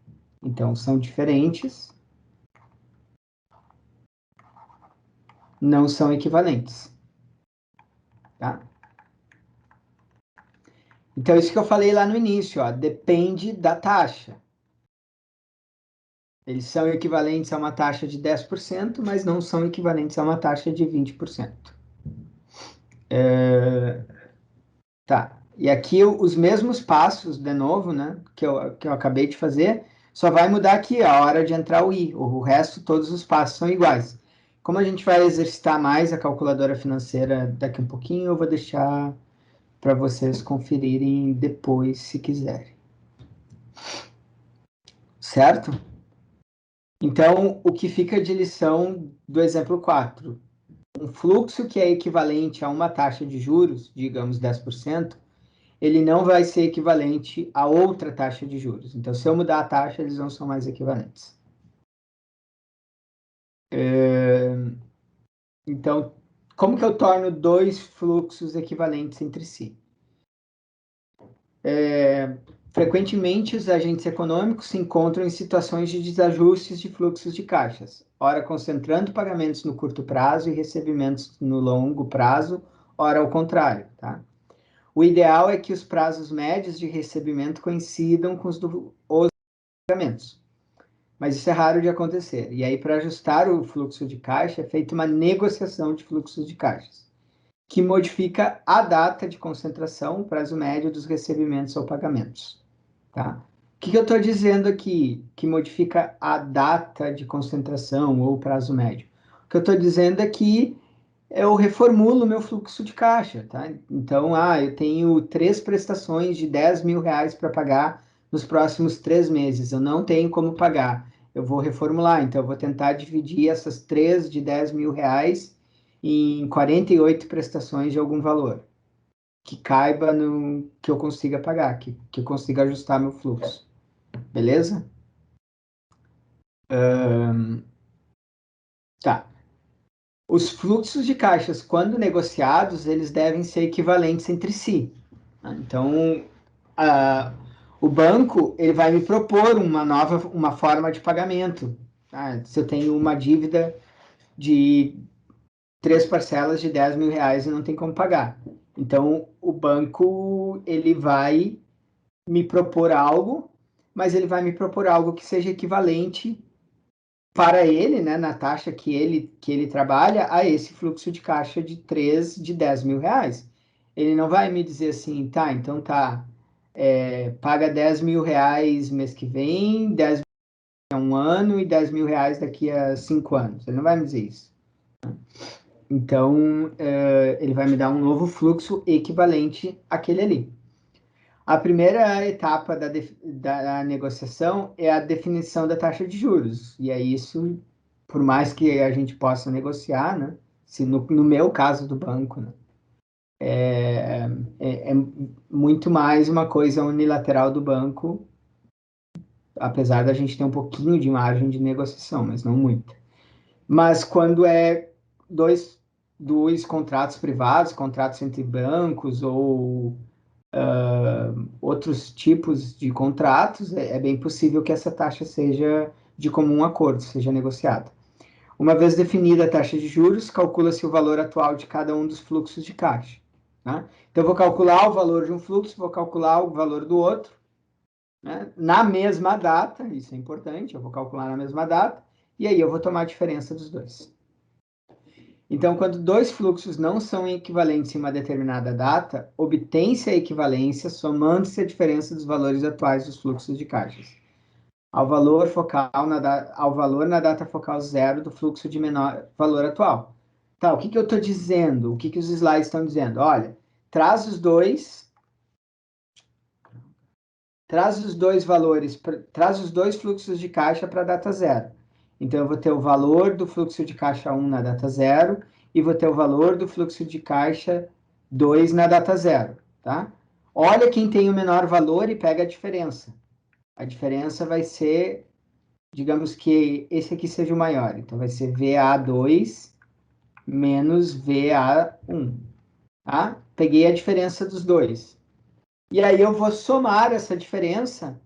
Então, são diferentes, não são equivalentes. Tá? Então, isso que eu falei lá no início, ó, depende da taxa. Eles são equivalentes a uma taxa de 10%, mas não são equivalentes a uma taxa de 20%. Tá. E aqui os mesmos passos, de novo, né, que eu acabei de fazer, só vai mudar aqui a hora de entrar o i. O resto, todos os passos são iguais. Como a gente vai exercitar mais a calculadora financeira daqui um pouquinho, eu vou deixar para vocês conferirem depois, se quiserem. Certo? Então, o que fica de lição do exemplo 4? Um fluxo que é equivalente a uma taxa de juros, digamos 10%, ele não vai ser equivalente a outra taxa de juros. Então, se eu mudar a taxa, eles não são mais equivalentes. Então, como que eu torno dois fluxos equivalentes entre si? Frequentemente, os agentes econômicos se encontram em situações de desajustes de fluxos de caixas, ora concentrando pagamentos no curto prazo e recebimentos no longo prazo, ora ao contrário, tá? O ideal é que os prazos médios de recebimento coincidam com os pagamentos, mas isso é raro de acontecer. E aí, para ajustar o fluxo de caixa, é feita uma negociação de fluxos de caixas, que modifica a data de concentração, o prazo médio dos recebimentos ou pagamentos. Tá? O que eu estou dizendo aqui que modifica a data de concentração ou prazo médio? O que eu estou dizendo é que eu reformulo o meu fluxo de caixa, tá? Então, eu tenho 3 prestações de 10 mil reais para pagar nos próximos 3 meses. Eu não tenho como pagar. Eu vou reformular, então eu vou tentar dividir essas 3 de 10 mil reais em 48 prestações de algum valor, que caiba no que eu consiga pagar, que eu consiga ajustar meu fluxo. Beleza? Tá. Os fluxos de caixas, quando negociados, eles devem ser equivalentes entre si. Tá? Então, o banco ele vai me propor uma forma de pagamento. Tá? Se eu tenho uma dívida de 3 parcelas de 10 mil reais e não tem como pagar. Então, o banco ele vai me propor algo, mas ele vai me propor algo que seja equivalente para ele, né, na taxa que ele trabalha, a esse fluxo de caixa de 3 de 10 mil reais. Ele não vai me dizer assim, tá, então tá, paga 10 mil reais mês que vem, 10 mil reais um ano e 10 mil reais daqui a 5 anos. Ele não vai me dizer isso. Então, ele vai me dar um novo fluxo equivalente àquele ali. A primeira etapa da negociação é a definição da taxa de juros. E é isso, por mais que a gente possa negociar, né? Se no meu caso do banco, né? É muito mais uma coisa unilateral do banco, apesar da gente ter um pouquinho de margem de negociação, mas não muito. Mas quando é dois contratos privados, contratos entre bancos ou outros tipos de contratos, é bem possível que essa taxa seja de comum acordo, seja negociada. Uma vez definida a taxa de juros, calcula-se o valor atual de cada um dos fluxos de caixa. Tá? Então, eu vou calcular o valor de um fluxo, vou calcular o valor do outro, né? Na mesma data, isso é importante, eu vou calcular na mesma data, e aí eu vou tomar a diferença dos dois. Então, quando dois fluxos não são equivalentes em uma determinada data, obtém-se a equivalência somando-se a diferença dos valores atuais dos fluxos de caixas ao valor na data focal zero do fluxo de menor valor atual. Tá, o que que eu estou dizendo? O que que os slides estão dizendo? Olha, traz os dois valores, traz os dois fluxos de caixa para a data zero. Então, eu vou ter o valor do fluxo de caixa 1 na data zero e vou ter o valor do fluxo de caixa 2 na data zero, tá? Olha quem tem o menor valor e pega a diferença. A diferença vai ser, digamos que esse aqui seja o maior. Então, vai ser VA2 menos VA1, tá? Peguei a diferença dos dois. E aí eu vou somar essa diferença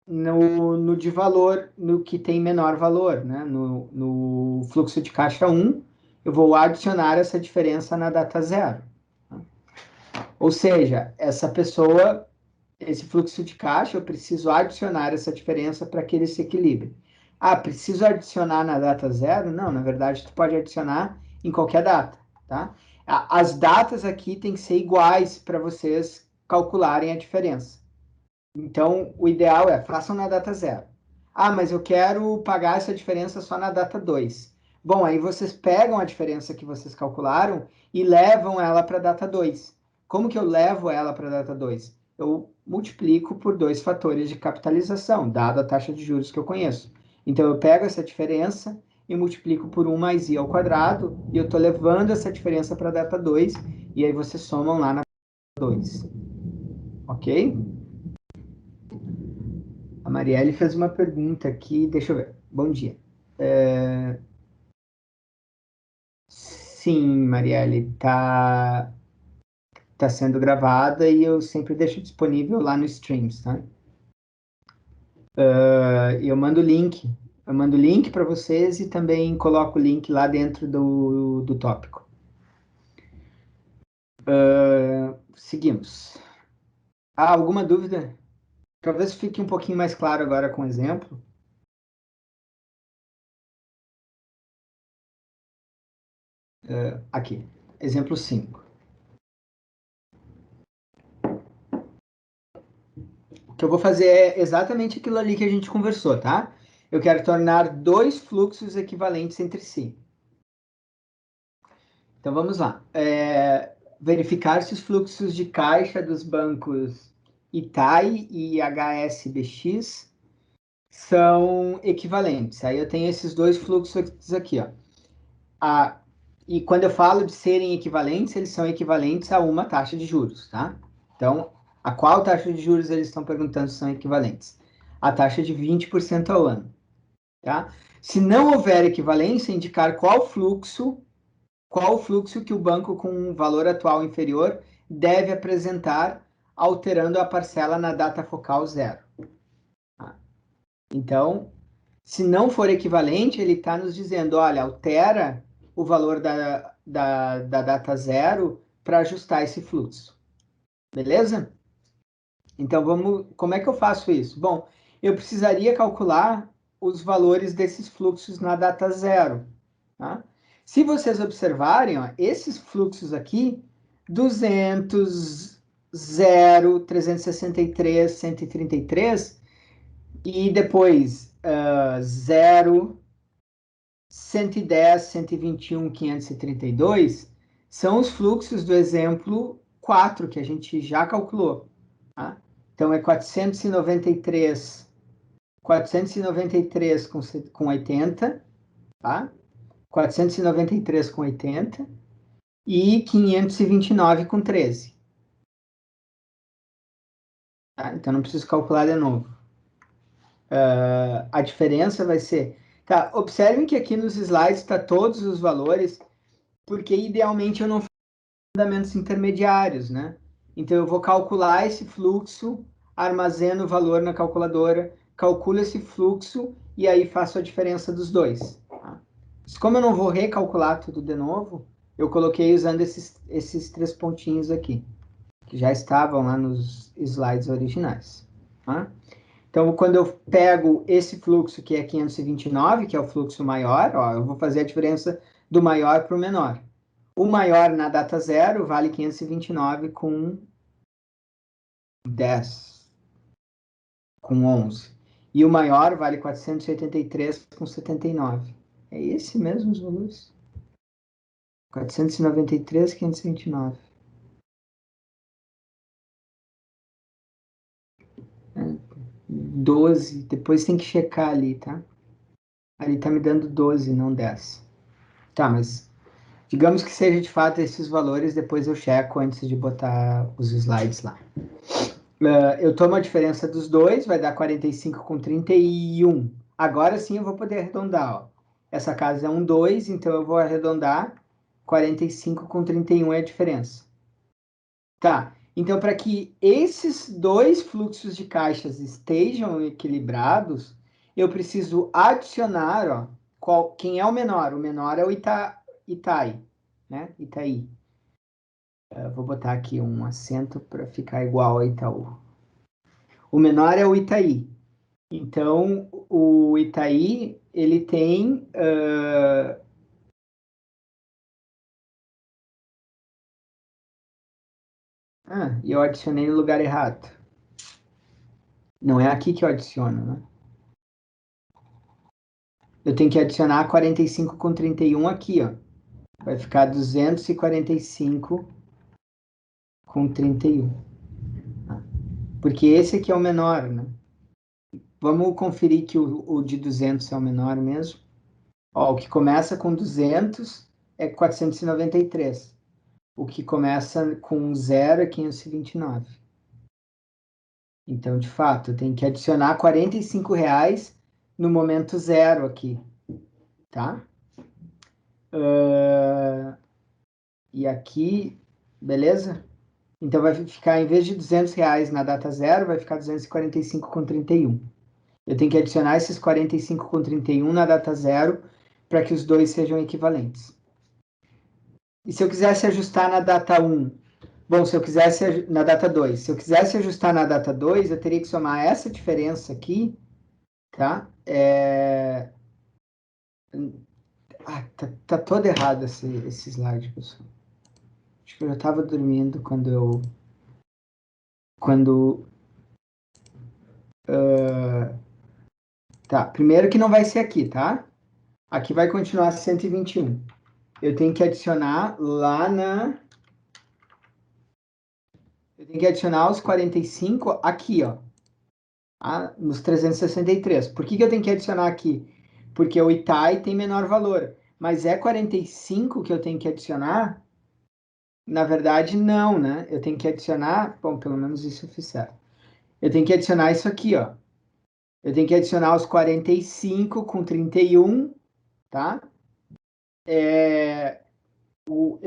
no de valor, no que tem menor valor, né? No fluxo de caixa 1, eu vou adicionar essa diferença na data zero. Tá? Ou seja, essa pessoa, esse fluxo de caixa, eu preciso adicionar essa diferença para que ele se equilibre. Ah, preciso adicionar na data zero? Não, na verdade, tu pode adicionar em qualquer data, tá? As datas aqui têm que ser iguais para vocês calcularem a diferença. Então, o ideal é, façam na data zero. Ah, mas eu quero pagar essa diferença só na data 2. Bom, aí vocês pegam a diferença que vocês calcularam e levam ela para a data 2. Como que eu levo ela para a data 2? Eu multiplico por dois fatores de capitalização, dado a taxa de juros que eu conheço. Então, eu pego essa diferença e multiplico por 1 mais i ao quadrado, e eu estou levando essa diferença para a data 2, e aí vocês somam lá na data 2. Ok? A Marielle fez uma pergunta aqui, deixa eu ver. Bom dia. Sim, Marielle, tá sendo gravada e eu sempre deixo disponível lá no Streams, tá? Eu mando o link. Eu mando o link para vocês e também coloco o link lá dentro do tópico. Seguimos. Alguma dúvida? Talvez fique um pouquinho mais claro agora com o exemplo. Aqui, exemplo 5. O que eu vou fazer é exatamente aquilo ali que a gente conversou, tá? Eu quero tornar dois fluxos equivalentes entre si. Então vamos lá. Verificar se os fluxos de caixa dos bancos Itaú e HSBX são equivalentes. Aí eu tenho esses dois fluxos aqui, ó. E quando eu falo de serem equivalentes, eles são equivalentes a uma taxa de juros, tá? Então, a qual taxa de juros eles estão perguntando se são equivalentes? A taxa de 20% ao ano, tá? Se não houver equivalência, indicar qual fluxo que o banco com um valor atual inferior deve apresentar, alterando a parcela na data focal zero. Tá? Então, se não for equivalente, ele está nos dizendo, olha, altera o valor da data zero para ajustar esse fluxo. Beleza? Então, como é que eu faço isso? Bom, eu precisaria calcular os valores desses fluxos na data zero. Tá? Se vocês observarem, ó, esses fluxos aqui, 200, 0, 363, 133, e depois 0, 110, 121, 532, são os fluxos do exemplo 4, que a gente já calculou. Tá? Então, é 493 com 80, tá? 493 com 80 e 529 com 13. Tá? Então, não preciso calcular de novo. A diferença vai ser... Tá, observem que aqui nos slides está todos os valores, porque idealmente eu não faço fundamentos intermediários, né? Então, eu vou calcular esse fluxo, armazeno o valor na calculadora, calculo esse fluxo e aí faço a diferença dos dois. Tá? Como eu não vou recalcular tudo de novo, eu coloquei usando esses 3 pontinhos aqui, que já estavam lá nos slides originais. Tá? Então, quando eu pego esse fluxo que é 529, que é o fluxo maior, ó, eu vou fazer a diferença do maior para o menor. O maior na data zero vale 529 com 10, com 11. E o maior vale 483 com 79. É esse mesmo os valores? 493, 529. 12, depois tem que checar ali, tá? Ali tá me dando 12, não 10. Tá, mas digamos que seja de fato esses valores, depois eu checo antes de botar os slides lá. Eu tomo a diferença dos dois, vai dar 45 com 31. Agora sim eu vou poder arredondar, ó. Essa casa é um 2, então eu vou arredondar. 45 com 31 é a diferença. Tá, então para que esses dois fluxos de caixas estejam equilibrados, eu preciso adicionar, ó, quem é o menor? O menor é o Itaí, né? Itaí. Eu vou botar aqui um acento para ficar igual a Itaú. O menor é o Itaí. Então, o Itaí, ele tem... e eu adicionei no lugar errado. Não é aqui que eu adiciono, né? Eu tenho que adicionar 45 com 31 aqui, ó. Vai ficar 245 com 31. Tá? Porque esse aqui é o menor, né? Vamos conferir que o de 200 é o menor mesmo. Ó, o que começa com 200 é 493. O que começa com 0 é 529. Então, de fato, tem que adicionar R$ 45 no momento zero aqui, tá? E aqui, beleza? Então, vai ficar, em vez de R$ 200 na data zero, vai ficar 245 com 31. Eu tenho que adicionar esses 45 com 31 na data zero para que os dois sejam equivalentes. E se eu quisesse ajustar na data 1? Bom, se eu quisesse na data 2, se eu quisesse ajustar na data 2, eu teria que somar essa diferença aqui, tá? Tá todo errado esse slide, pessoal. Acho que eu já estava dormindo quando tá, primeiro que não vai ser aqui, tá? Aqui vai continuar 121. Eu tenho que adicionar lá eu tenho que adicionar os 45 aqui, ó. Nos 363. Por que eu tenho que adicionar aqui? Porque o Itai tem menor valor. Mas é 45 que eu tenho que adicionar? Na verdade, não, né? Eu tenho que adicionar... Bom, pelo menos isso eu fiz certo. Eu tenho que adicionar isso aqui, ó. Eu tenho que adicionar os 45 com 31, tá? Eu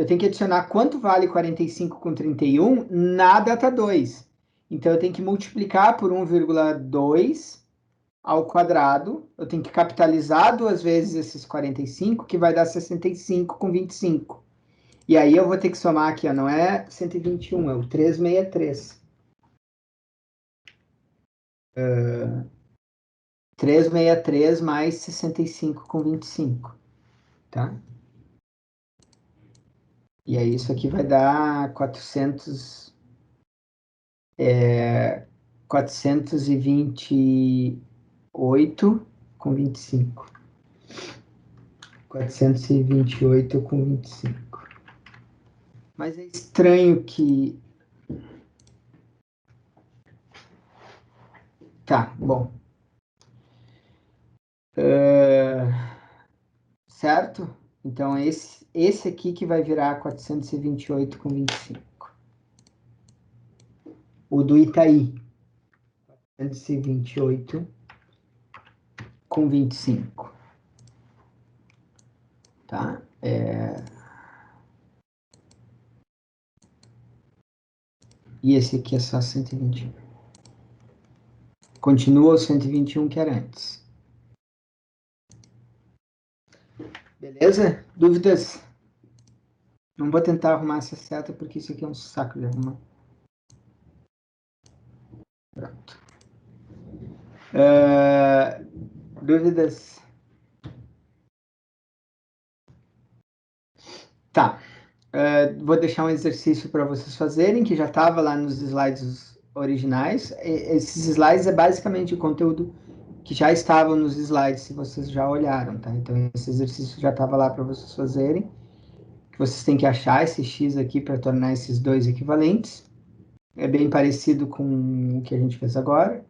tenho que adicionar quanto vale 45 com 31 na data 2. Então, eu tenho que multiplicar por 1,2 ao quadrado. Eu tenho que capitalizar duas vezes esses 45, que vai dar 65 com 25. E aí eu vou ter que somar aqui, ó, não é 121, é o 363. 363 mais 65 com 25, tá? E aí isso aqui vai dar 428 com 25. 428 com 25. Mas é estranho que... Tá, bom. Certo? Então, esse aqui que vai virar 428 com 25. O do Itaí. 428 com 25. Tá? E esse aqui é só 121. Continua o 121 que era antes. Beleza? Dúvidas? Não vou tentar arrumar essa seta, porque isso aqui é um saco de arrumar. Pronto. Dúvidas? Tá. Vou deixar um exercício para vocês fazerem, que já estava lá nos slides originais. Esses slides é basicamente o conteúdo que já estava nos slides, se vocês já olharam, tá? Então, esse exercício já estava lá para vocês fazerem. Que vocês têm que achar esse x aqui para tornar esses dois equivalentes. É bem parecido com o que a gente fez agora.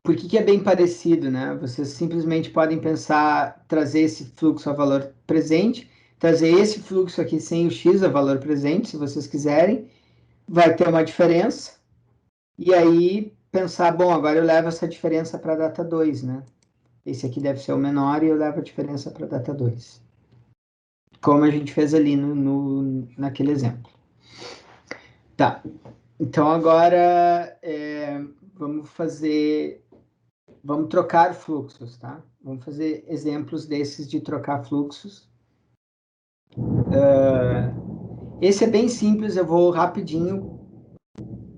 Por que que é bem parecido, né? Vocês simplesmente podem pensar, trazer esse fluxo a valor presente, trazer esse fluxo aqui sem o x a valor presente, se vocês quiserem, vai ter uma diferença, e aí pensar, bom, agora eu levo essa diferença para a data 2, né? Esse aqui deve ser o menor e eu levo a diferença para a data 2. Como a gente fez ali naquele exemplo. Tá, então agora vamos trocar fluxos, tá? Vamos fazer exemplos desses de trocar fluxos. Esse é bem simples, eu vou rapidinho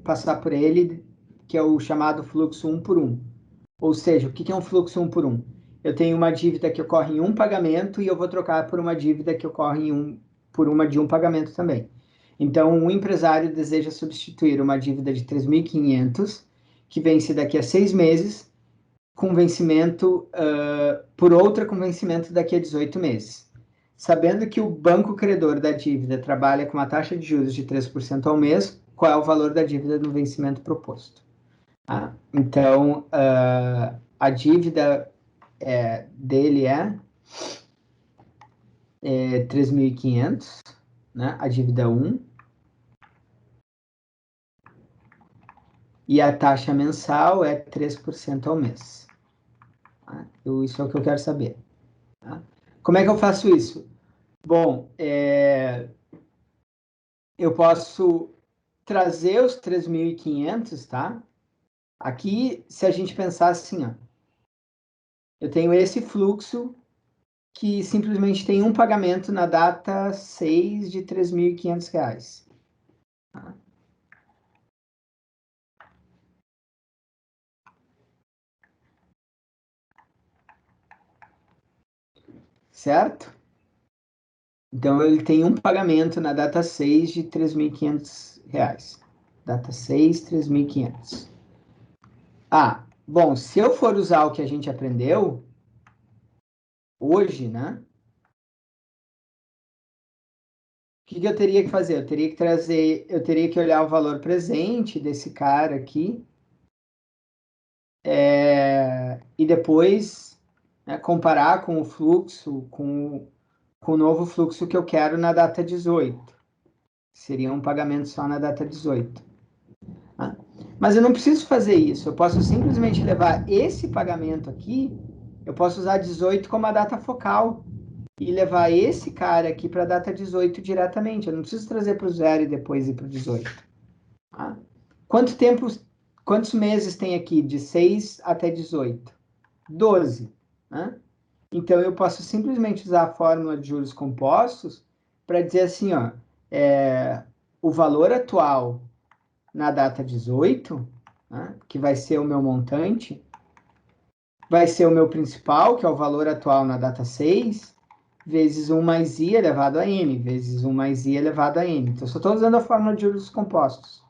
passar por ele, que é o chamado fluxo 1 por 1. Ou seja, o que é um fluxo 1 por 1? Eu tenho uma dívida que ocorre em um pagamento e eu vou trocar por uma dívida que ocorre por uma de um pagamento também. Então, um empresário deseja substituir uma dívida de 3.500, que vence daqui a 6 meses, com vencimento por outra com vencimento daqui a 18 meses. Sabendo que o banco credor da dívida trabalha com uma taxa de juros de 3% ao mês, qual é o valor da dívida no vencimento proposto? Então, a dívida dele é 3.500, né? A dívida 1. E a taxa mensal é 3% ao mês. Tá? Isso é o que eu quero saber. Tá? Como é que eu faço isso? Bom, eu posso trazer os 3.500, tá? Aqui, se a gente pensar assim, ó, eu tenho esse fluxo que simplesmente tem um pagamento na data 6 de R$ 3.500. Tá? Certo? Então, ele tem um pagamento na data 6 de R$ 3.500. Data 6, 3.500. Bom, se eu for usar o que a gente aprendeu hoje, né? O que eu teria que fazer? Eu teria que olhar o valor presente desse cara aqui, e depois, né, comparar com o fluxo, com o novo fluxo que eu quero na data 18. Seria um pagamento só na data 18. Tá? Mas eu não preciso fazer isso, eu posso simplesmente levar esse pagamento aqui, eu posso usar 18 como a data focal, e levar esse cara aqui para a data 18 diretamente. Eu não preciso trazer para o 0 e depois ir para o 18. Tá? Quantos meses tem aqui? De 6 até 18? 12. Né? Então, eu posso simplesmente usar a fórmula de juros compostos para dizer assim, ó, o valor atual na data 18, né, que vai ser o meu montante, vai ser o meu principal, que é o valor atual na data 6, vezes 1 mais i elevado a n, vezes 1 mais i elevado a n. Então, eu só estou usando a fórmula de juros compostos.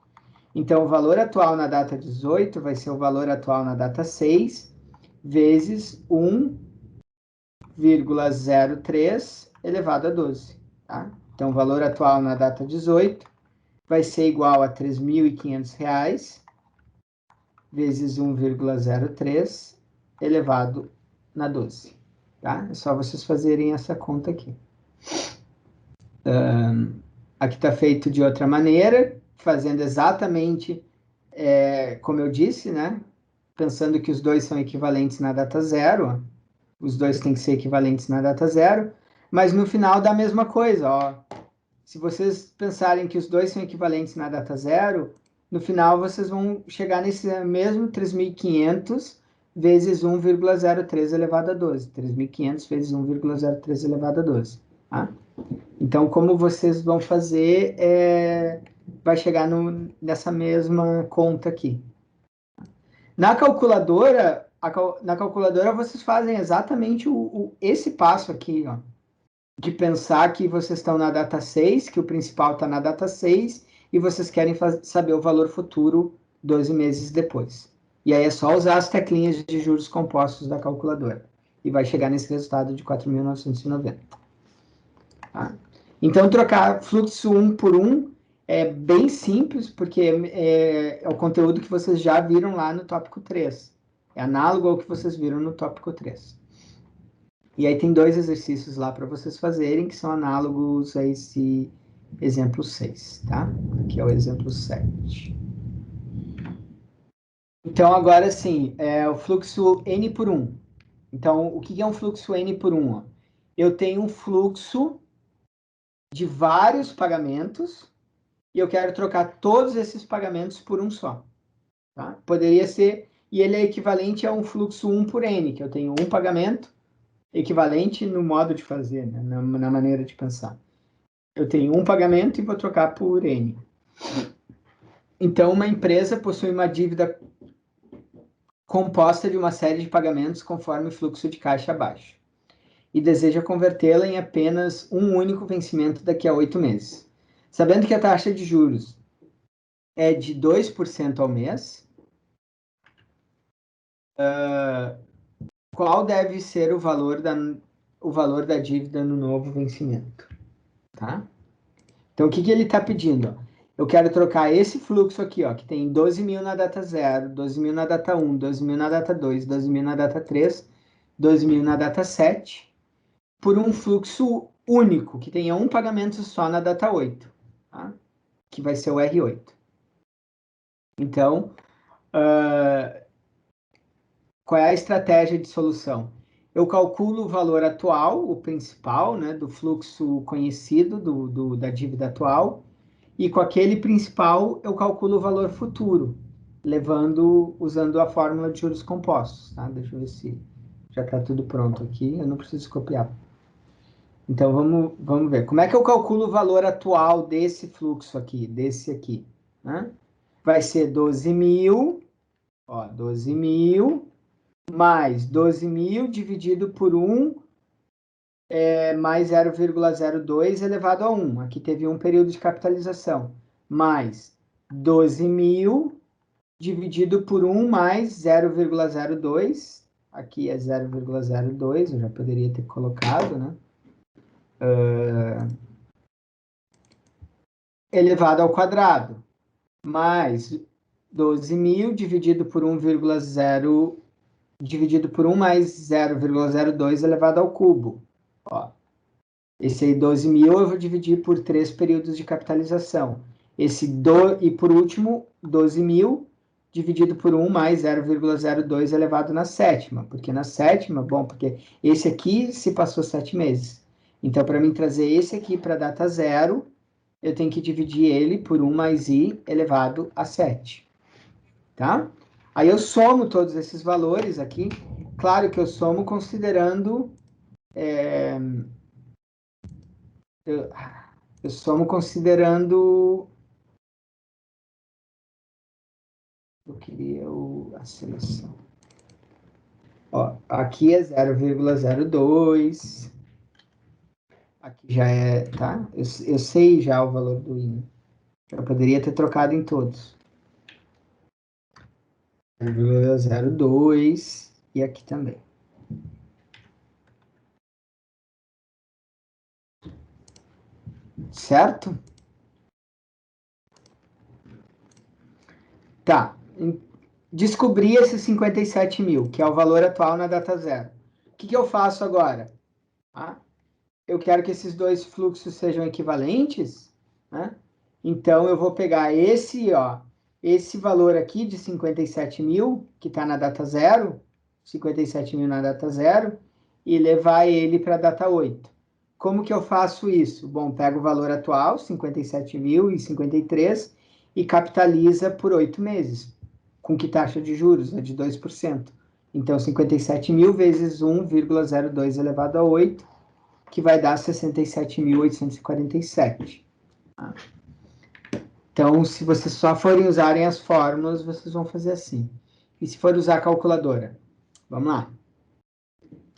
Então, o valor atual na data 18 vai ser o valor atual na data 6, vezes 1,03 elevado a 12. Tá? Então, o valor atual na data 18 vai ser igual a R$ 3.500, vezes 1,03 elevado na 12. Tá? É só vocês fazerem essa conta aqui. Aqui está feito de outra maneira, fazendo exatamente como eu disse, né? Pensando que os dois são equivalentes na data 0, os dois têm que ser equivalentes na data 0, mas no final dá a mesma coisa, ó. Se vocês pensarem que os dois são equivalentes na data 0, no final vocês vão chegar nesse mesmo 3.500 vezes 1,03 elevado a 12. 3.500 vezes 1,03 elevado a 12. Tá? Então, como vocês vão fazer, vai chegar nessa mesma conta aqui. Na calculadora, na calculadora vocês fazem exatamente esse passo aqui, ó, de pensar que vocês estão na data 6, que o principal está na data 6, e vocês querem saber o valor futuro 12 meses depois. E aí é só usar as teclinhas de juros compostos da calculadora. E vai chegar nesse resultado de 4.990. Tá? Então, trocar fluxo 1 por 1 é bem simples, porque é o conteúdo que vocês já viram lá no tópico 3. É análogo ao que vocês viram no tópico 3. E aí tem 2 exercícios lá para vocês fazerem, que são análogos a esse exemplo 6, tá? Aqui é o exemplo 7. Então, agora sim, é o fluxo N por 1. Então, o que é um fluxo N por 1? Eu tenho um fluxo de vários pagamentos e eu quero trocar todos esses pagamentos por um só. Tá? Poderia ser, e ele é equivalente a um fluxo 1 por N, que eu tenho um pagamento, equivalente no modo de fazer, né? na maneira de pensar. Eu tenho um pagamento e vou trocar por N. Então, uma empresa possui uma dívida composta de uma série de pagamentos conforme o fluxo de caixa abaixo e deseja convertê-la em apenas um único vencimento daqui a 8 meses. Sabendo que a taxa de juros é de 2% ao mês, qual deve ser o valor da dívida no novo vencimento? Tá? Então, o que ele está pedindo? Eu quero trocar esse fluxo aqui, ó, que tem 12 mil na data 0, 12 mil na data 1, 12 mil na data 2, 12 mil na data 3, 12 mil na data 7, por um fluxo único, que tenha um pagamento só na data 8, tá? Que vai ser o R8. Então, qual é a estratégia de solução? Eu calculo o valor atual, o principal, né, do fluxo conhecido da dívida atual, e com aquele principal eu calculo o valor futuro, usando a fórmula de juros compostos. Tá? Deixa eu ver se já está tudo pronto aqui, eu não preciso copiar. Então, vamos ver. Como é que eu calculo o valor atual desse fluxo aqui, desse aqui? Né? Vai ser 12 mil, ó, 12 mil, mais 12 mil dividido por 1, mais 0,02 elevado a 1. Aqui teve um período de capitalização. Mais 12 mil dividido por 1 mais 0,02. Aqui é 0,02, eu já poderia ter colocado, né? Elevado ao quadrado, mais 12 mil dividido por 1,0, dividido por 1 mais 0,02 elevado ao cubo. Ó, esse aí, 12 mil, eu vou dividir por 3 períodos de capitalização. E por último, 12 mil dividido por 1 mais 0,02 elevado na sétima. Porque na sétima, bom, porque esse aqui se passou 7 meses. Então, para mim trazer esse aqui para a data 0, eu tenho que dividir ele por 1 mais i elevado a 7. Tá? Aí eu somo todos esses valores aqui. Claro que eu somo considerando... eu somo considerando... Eu queria a seleção. Ó, aqui é 0,02. Aqui já é, tá? Eu sei já o valor do I. Eu poderia ter trocado em todos. 0,02 e aqui também. Certo? Tá. Descobri esses 57 mil, que é o valor atual na data 0. O que eu faço agora? Ah, eu quero que esses dois fluxos sejam equivalentes, né? Então, eu vou pegar esse valor aqui de 57 mil, que está na data 0, 57 mil na data 0, e levar ele para a data 8. Como que eu faço isso? Bom, pego o valor atual, 57.053, e capitaliza por 8 meses. Com que taxa de juros? É de 2%. Então, 57.000 vezes 1,02 elevado a 8, que vai dar 67.847. Tá? Então, se vocês só forem usarem as fórmulas, vocês vão fazer assim. E se for usar a calculadora? Vamos lá.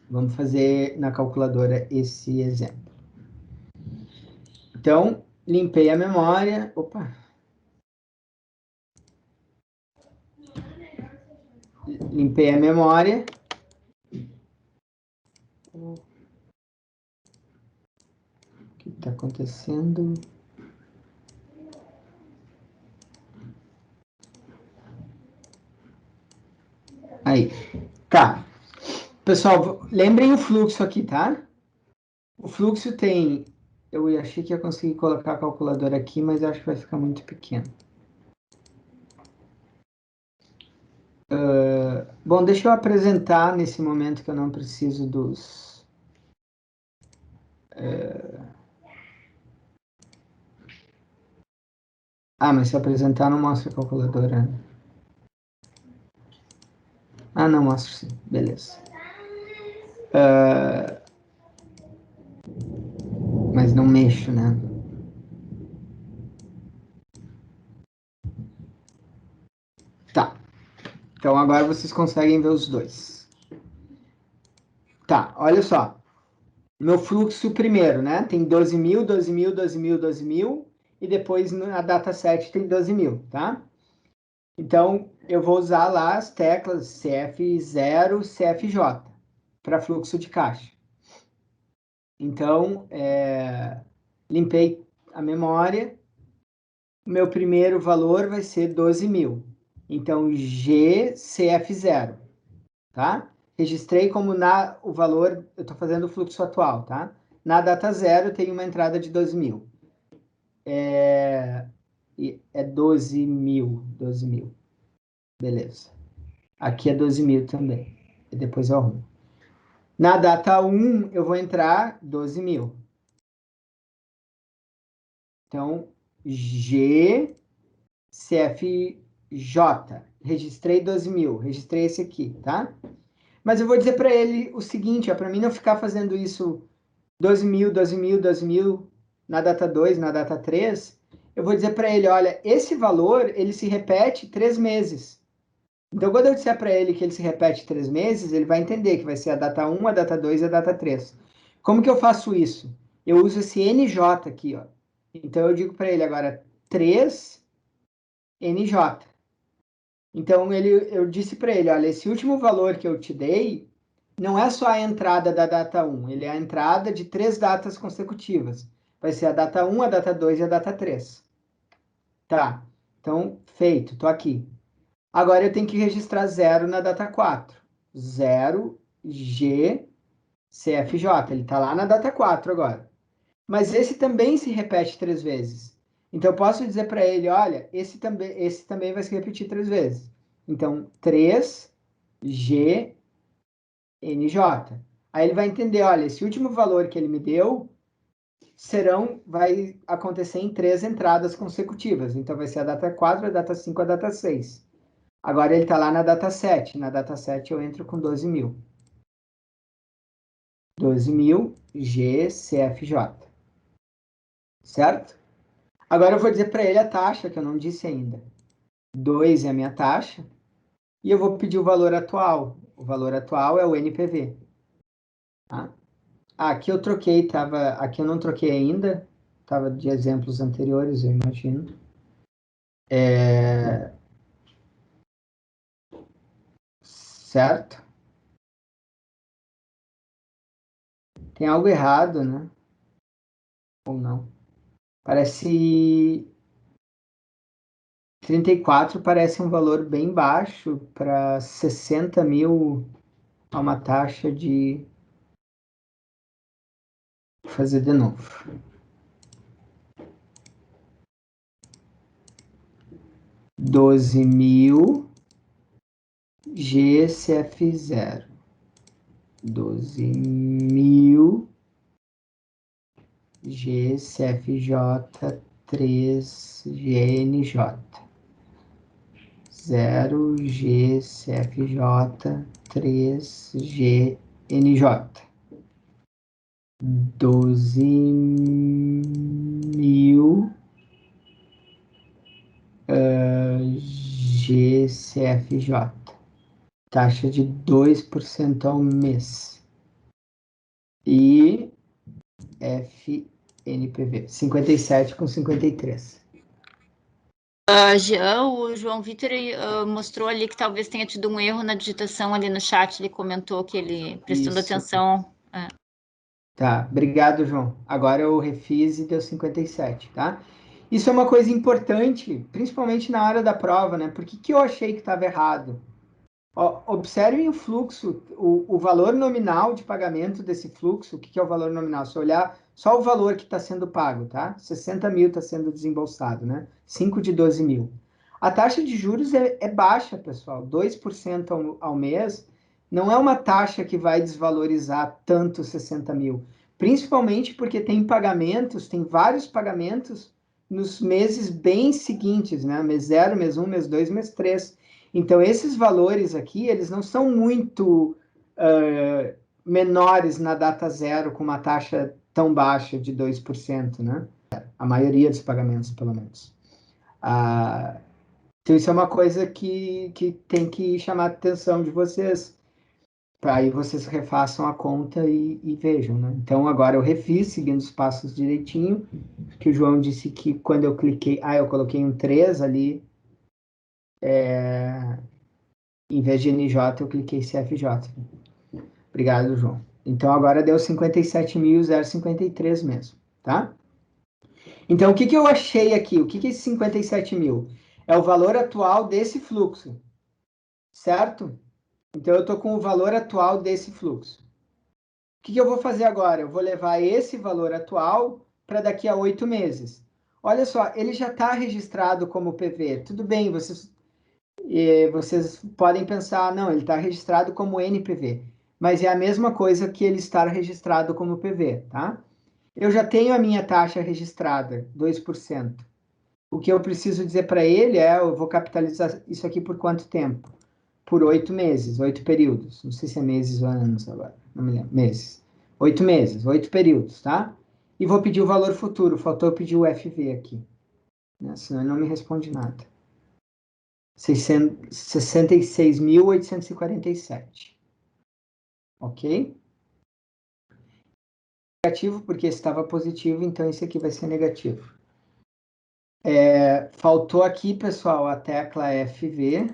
Vamos fazer na calculadora esse exemplo. Então, limpei a memória. Opa! Limpei a memória. O que está acontecendo? Aí. Tá. Pessoal, lembrem o fluxo aqui, tá? O fluxo tem... Eu achei que ia conseguir colocar a calculadora aqui, mas acho que vai ficar muito pequeno. Bom, deixa eu apresentar nesse momento que eu não preciso dos... mas se eu apresentar não mostra a calculadora. Não mostra sim. Beleza. Mas não mexo, né? Tá. Então agora vocês conseguem ver os dois. Tá, olha só. No fluxo primeiro, né? Tem 12.000, 12.000, 12.000, 12.000. E depois na data 7 tem 12.000, tá? Então, eu vou usar lá as teclas CF0, CFJ para fluxo de caixa. Então, limpei a memória. Meu primeiro valor vai ser 12.000. Então, GCF0, tá? Registrei como o valor, eu estou fazendo o fluxo atual, tá? Na data 0, tem uma entrada de 12.000. É 12.000, 12.000. Beleza. Aqui é 12.000 também. E depois eu arrumo. Na data 1, eu vou entrar 12.000. Então, GCFJ. Registrei 12.000. Registrei esse aqui, tá? Mas eu vou dizer para ele o seguinte, para mim não ficar fazendo isso 12.000, 12.000, 12.000 na data 2, na data 3, eu vou dizer para ele, olha, esse valor, ele se repete 3 meses. Então, quando eu disser para ele que ele se repete 3 meses, ele vai entender que vai ser a data 1, a data 2 e a data 3. Como que eu faço isso? Eu uso esse NJ aqui, ó. Então, eu digo para ele agora 3NJ. Então, eu disse para ele, olha, esse último valor que eu te dei não é só a entrada da data 1, ele é a entrada de 3 datas consecutivas. Vai ser a data 1, a data 2 e a data 3. Tá, então, feito, tô aqui. Agora eu tenho que registrar 0 na data 4. 0 GCFJ, ele está lá na data 4 agora. Mas esse também se repete 3 vezes. Então eu posso dizer para ele, olha, esse também vai se repetir 3 vezes. Então, 3GNJ. Aí ele vai entender, olha, esse último valor que ele me deu vai acontecer em 3 entradas consecutivas. Então vai ser a data 4, a data 5, a data 6. Agora ele está lá na data 7. Na data 7 eu entro com 12.000. 12.000 GCFJ. Certo? Agora eu vou dizer para ele a taxa, que eu não disse ainda. 2 é a minha taxa. E eu vou pedir o valor atual. O valor atual é o NPV. Tá? Aqui eu troquei, aqui eu não troquei ainda. Estava de exemplos anteriores, eu imagino. Certo? Tem algo errado, né? Ou não? Parece 34 parece um valor bem baixo para 60.000 a uma taxa de fazer de novo. Doze mil GCF0. 12.000 GCFJ 3GNJ. 0 GCFJ 3 GNJ. 12.000 GCFJ. Taxa de 2% ao mês. E FNPV, 57 com 53. Jean, o João Vitor mostrou ali que talvez tenha tido um erro na digitação ali no chat, ele comentou que ele, prestando atenção... Tá, obrigado, João. Agora eu refiz e deu 57, tá? Isso é uma coisa importante, principalmente na hora da prova, né? Por que eu achei que estava errado? Ó, observem o fluxo, o valor nominal de pagamento desse fluxo. O que é o valor nominal? Se olhar só o valor que está sendo pago, tá? 60 mil está sendo desembolsado, né? 5 de 12 mil. A taxa de juros é baixa, pessoal. 2% ao mês não é uma taxa que vai desvalorizar tanto 60 mil. Principalmente porque tem pagamentos, tem vários pagamentos nos meses bem seguintes, né? Mês 0, mês 1, mês 2, mês 3. Então, esses valores aqui, eles não são muito menores na data zero, com uma taxa tão baixa de 2%, né? A maioria dos pagamentos, pelo menos. Então, isso é uma coisa que tem que chamar a atenção de vocês, para aí vocês refaçam a conta e vejam, né? Então, agora eu refiz, seguindo os passos direitinho, que o João disse que quando eu cliquei... eu coloquei um 3 ali... Em vez de NJ, eu cliquei CFJ. Obrigado, João. Então, agora deu 57.053 mesmo, tá? Então, o que eu achei aqui? O que é esse 57 mil? É o valor atual desse fluxo, certo? Então, eu estou com o valor atual desse fluxo. O que eu vou fazer agora? Eu vou levar esse valor atual para daqui a 8 meses. Olha só, ele já está registrado como PV. Tudo bem, vocês podem pensar, não, ele está registrado como NPV, mas é a mesma coisa que ele estar registrado como PV, tá? Eu já tenho a minha taxa registrada, 2%. O que eu preciso dizer para ele eu vou capitalizar isso aqui por quanto tempo? Por 8 meses, 8 períodos. Não sei se é meses ou anos agora, não me lembro. Meses. 8 meses, 8 períodos, tá? E vou pedir o valor futuro, faltou eu pedir o FV aqui, né? Senão ele não me responde nada. 66.847. Ok? Negativo, porque estava positivo, então esse aqui vai ser negativo. Faltou aqui, pessoal, a tecla FV.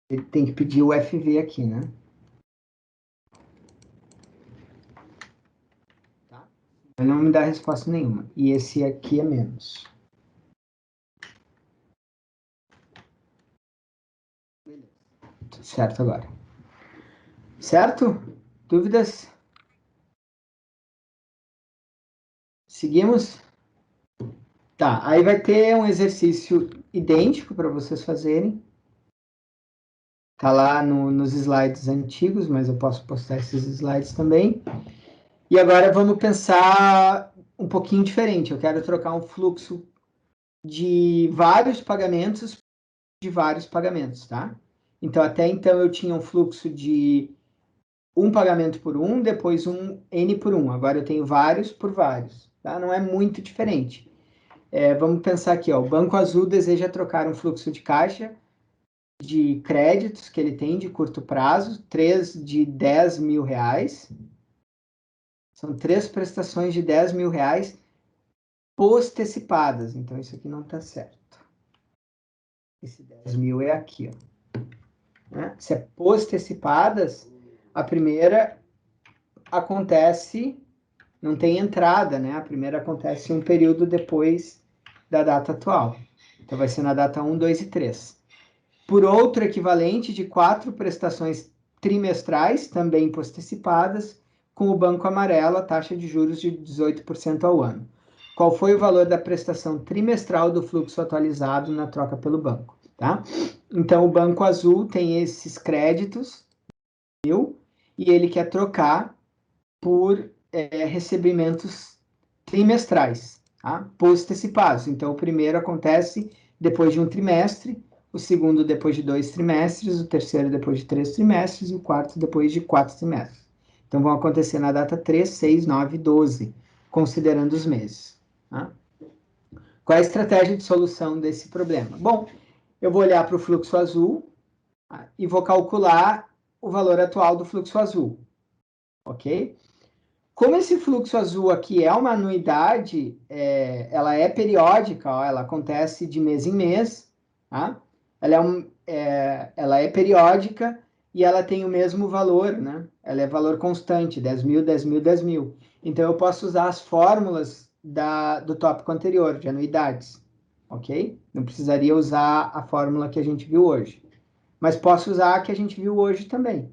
Ele tem que pedir o FV aqui, né? Tá? Ele não me dá resposta nenhuma. E esse aqui é menos. Beleza. Tudo certo agora. Certo? Dúvidas? Seguimos? Tá, aí vai ter um exercício idêntico para vocês fazerem. Tá lá nos slides antigos, mas eu posso postar esses slides também. E agora vamos pensar um pouquinho diferente. Eu quero trocar um fluxo de vários pagamentos tá? Então, até então eu tinha um fluxo de um pagamento por um, depois um N por um. Agora eu tenho vários por vários, tá? Não é muito diferente. Vamos pensar aqui, ó. O Banco Azul deseja trocar um fluxo de caixa de créditos que ele tem de curto prazo, 3 de 10 mil reais. São 3 prestações de 10 mil reais postecipadas. Então, isso aqui não está certo. Esse 10 mil é aqui, ó. Né? Se é postecipadas, a primeira acontece, não tem entrada, né? A primeira acontece um período depois da data atual. Então, vai ser na data 1, 2 e 3. Por outro equivalente de 4 prestações trimestrais, também postecipadas, com o Banco Amarelo, a taxa de juros de 18% ao ano. Qual foi o valor da prestação trimestral do fluxo atualizado na troca pelo banco, tá? Então, o Banco Azul tem esses créditos, e ele quer trocar por recebimentos trimestrais, tá? Post-antecipados. Então, o primeiro acontece depois de um trimestre, o segundo depois de 2 trimestres, o terceiro depois de 3 trimestres e o quarto depois de 4 trimestres. Então, vão acontecer na data 3, 6, 9 e 12, considerando os meses. Tá? Qual é a estratégia de solução desse problema? Bom, eu vou olhar para o fluxo azul, tá? E vou calcular o valor atual do fluxo azul, ok? Como esse fluxo azul aqui é uma anuidade, ela é periódica, ó, ela acontece de mês em mês, tá? Ela é periódica e ela tem o mesmo valor, né? Ela é valor constante, 10 mil, 10 mil, 10 mil. Então, eu posso usar as fórmulas do tópico anterior, de anuidades, ok? Não precisaria usar a fórmula que a gente viu hoje. Mas posso usar a que a gente viu hoje também.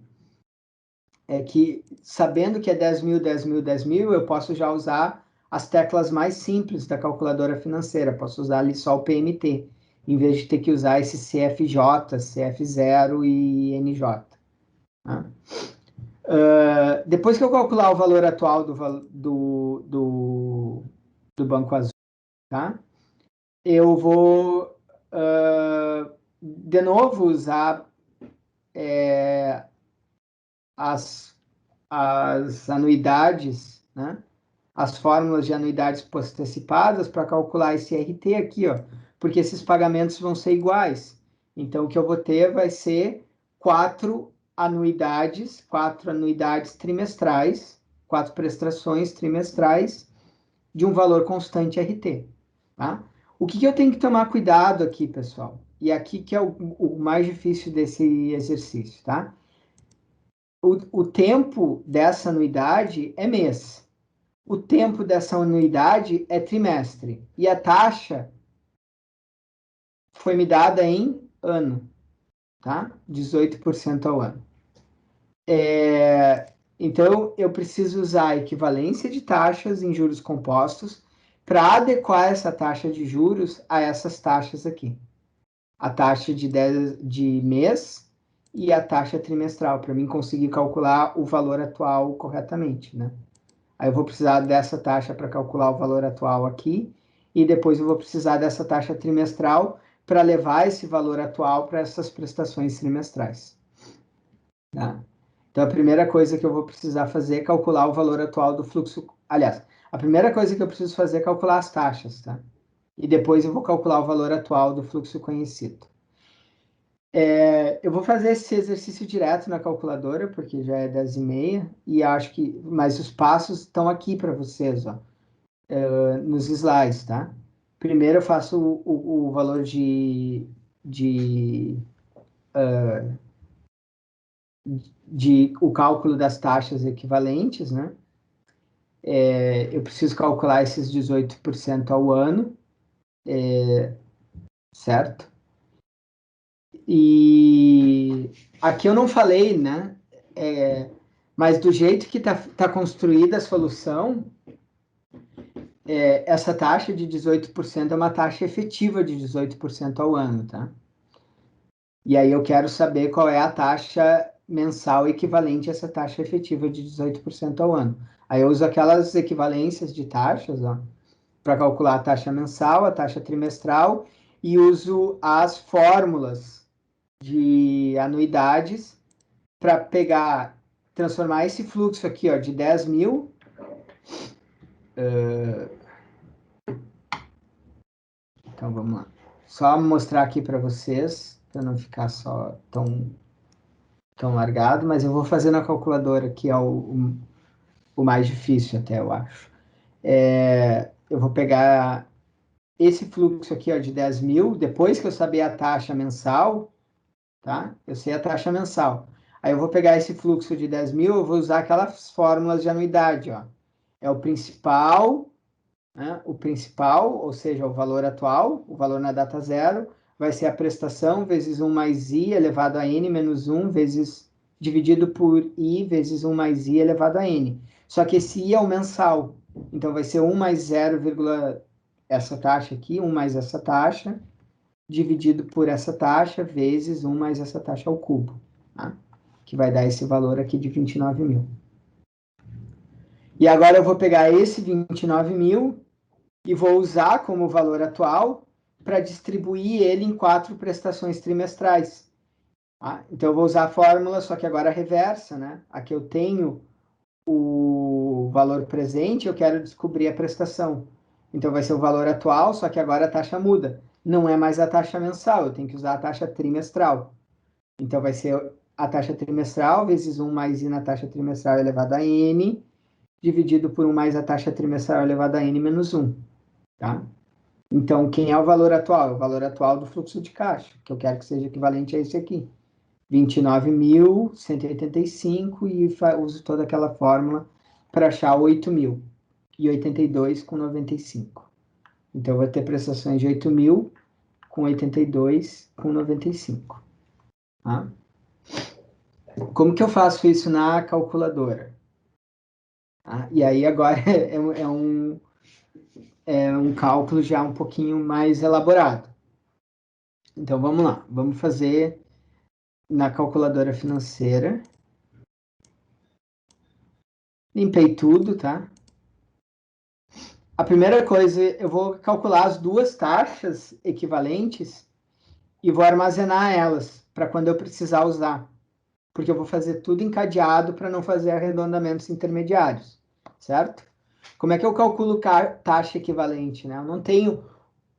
É que, sabendo que é 10 mil, 10 mil, 10 mil, eu posso já usar as teclas mais simples da calculadora financeira. Posso usar ali só o PMT, em vez de ter que usar esse CFJ, CF0 e NJ. Tá? Depois que eu calcular o valor atual do Banco Azul, tá? Eu vou, de novo, usar as anuidades, né? As fórmulas de anuidades post-antecipadas para calcular esse RT aqui, ó, porque esses pagamentos vão ser iguais. Então, o que eu vou ter vai ser 4 anuidades trimestrais, 4 prestações trimestrais de um valor constante RT, tá? O que eu tenho que tomar cuidado aqui, pessoal? E aqui que é o mais difícil desse exercício, tá? O tempo dessa anuidade é mês. O tempo dessa anuidade é trimestre. E a taxa foi me dada em ano, tá? 18% ao ano. Então, eu preciso usar a equivalência de taxas em juros compostos para adequar essa taxa de juros a essas taxas aqui. A taxa de mês e a taxa trimestral, para mim conseguir calcular o valor atual corretamente, né? Aí eu vou precisar dessa taxa para calcular o valor atual aqui, e depois eu vou precisar dessa taxa trimestral para levar esse valor atual para essas prestações trimestrais. Tá? Então, a primeira coisa que eu vou precisar fazer é calcular o valor atual do fluxo. Aliás, a primeira coisa que eu preciso fazer é calcular as taxas, tá? E depois eu vou calcular o valor atual do fluxo conhecido. Eu vou fazer esse exercício direto na calculadora, porque já é 10h30, e acho que. Mas os passos estão aqui para vocês, ó, nos slides, tá? Primeiro eu faço o valor o cálculo das taxas equivalentes, né? Eu preciso calcular esses 18% ao ano, certo? E aqui eu não falei, né? Mas do jeito que tá construída a solução, essa taxa de 18% é uma taxa efetiva de 18% ao ano, tá? E aí eu quero saber qual é a taxa mensal equivalente a essa taxa efetiva de 18% ao ano. Aí eu uso aquelas equivalências de taxas, ó, para calcular a taxa mensal, a taxa trimestral, e uso as fórmulas de anuidades para transformar esse fluxo aqui, ó, de 10 mil. Então vamos lá. Só mostrar aqui para vocês, para não ficar só tão largado, mas eu vou fazer na calculadora, que é o mais difícil até, eu acho. Eu vou pegar esse fluxo aqui, ó, de 10 mil, depois que eu saber a taxa mensal, tá? Eu sei a taxa mensal. Aí eu vou pegar esse fluxo de 10 mil, eu vou usar aquelas fórmulas de anuidade, ó. É o principal, né? O principal, ou seja, o valor atual, o valor na data zero, vai ser a prestação vezes 1 mais i elevado a n menos 1 vezes dividido por i vezes 1 mais i elevado a n. Só que esse i é o mensal, então vai ser 1 mais 0, essa taxa aqui, 1 mais essa taxa, dividido por essa taxa, vezes 1 mais essa taxa ao cubo, tá? Que vai dar esse valor aqui de 29 mil. E agora eu vou pegar esse 29 mil e vou usar como valor atual para distribuir ele em 4 prestações trimestrais. Tá? Então, eu vou usar a fórmula, só que agora reversa, né? Aqui eu tenho o valor presente, eu quero descobrir a prestação. Então, vai ser o valor atual, só que agora a taxa muda. Não é mais a taxa mensal, eu tenho que usar a taxa trimestral. Então, vai ser a taxa trimestral vezes 1 mais I na taxa trimestral elevado a N, dividido por 1 mais a taxa trimestral elevada a N menos 1. Tá? Então, quem é o valor atual? É o valor atual do fluxo de caixa, que eu quero que seja equivalente a esse aqui. 29.185 e uso toda aquela fórmula para achar 8.082,95. Então, eu vou ter prestações de 8.000 com 82,95. Tá? Como que eu faço isso na calculadora? Tá? E aí, agora é um cálculo já um pouquinho mais elaborado. Então, vamos lá. Vamos fazer na calculadora financeira. Limpei tudo, tá? A primeira coisa, eu vou calcular as duas taxas equivalentes e vou armazenar elas para quando eu precisar usar. Porque eu vou fazer tudo encadeado para não fazer arredondamentos intermediários, certo? Como é que eu calculo taxa equivalente, né? Eu não tenho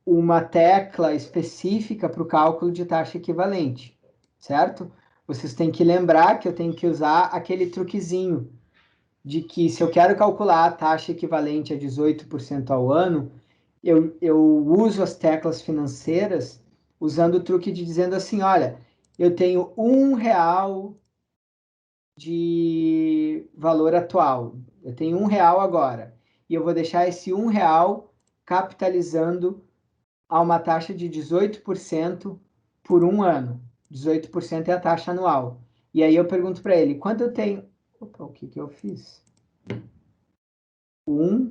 uma tecla específica para o cálculo de taxa equivalente, certo? Vocês têm que lembrar que eu tenho que usar aquele truquezinho de que se eu quero calcular a taxa equivalente a 18% ao ano, eu uso as teclas financeiras usando o truque de dizendo assim, olha, eu tenho R$ 1 de valor atual, eu tenho R$ 1 agora, e eu vou deixar esse R$ 1 capitalizando a uma taxa de 18% por um ano. 18% é a taxa anual. E aí eu pergunto para ele, quanto eu tenho... Opa, o que que eu fiz? 1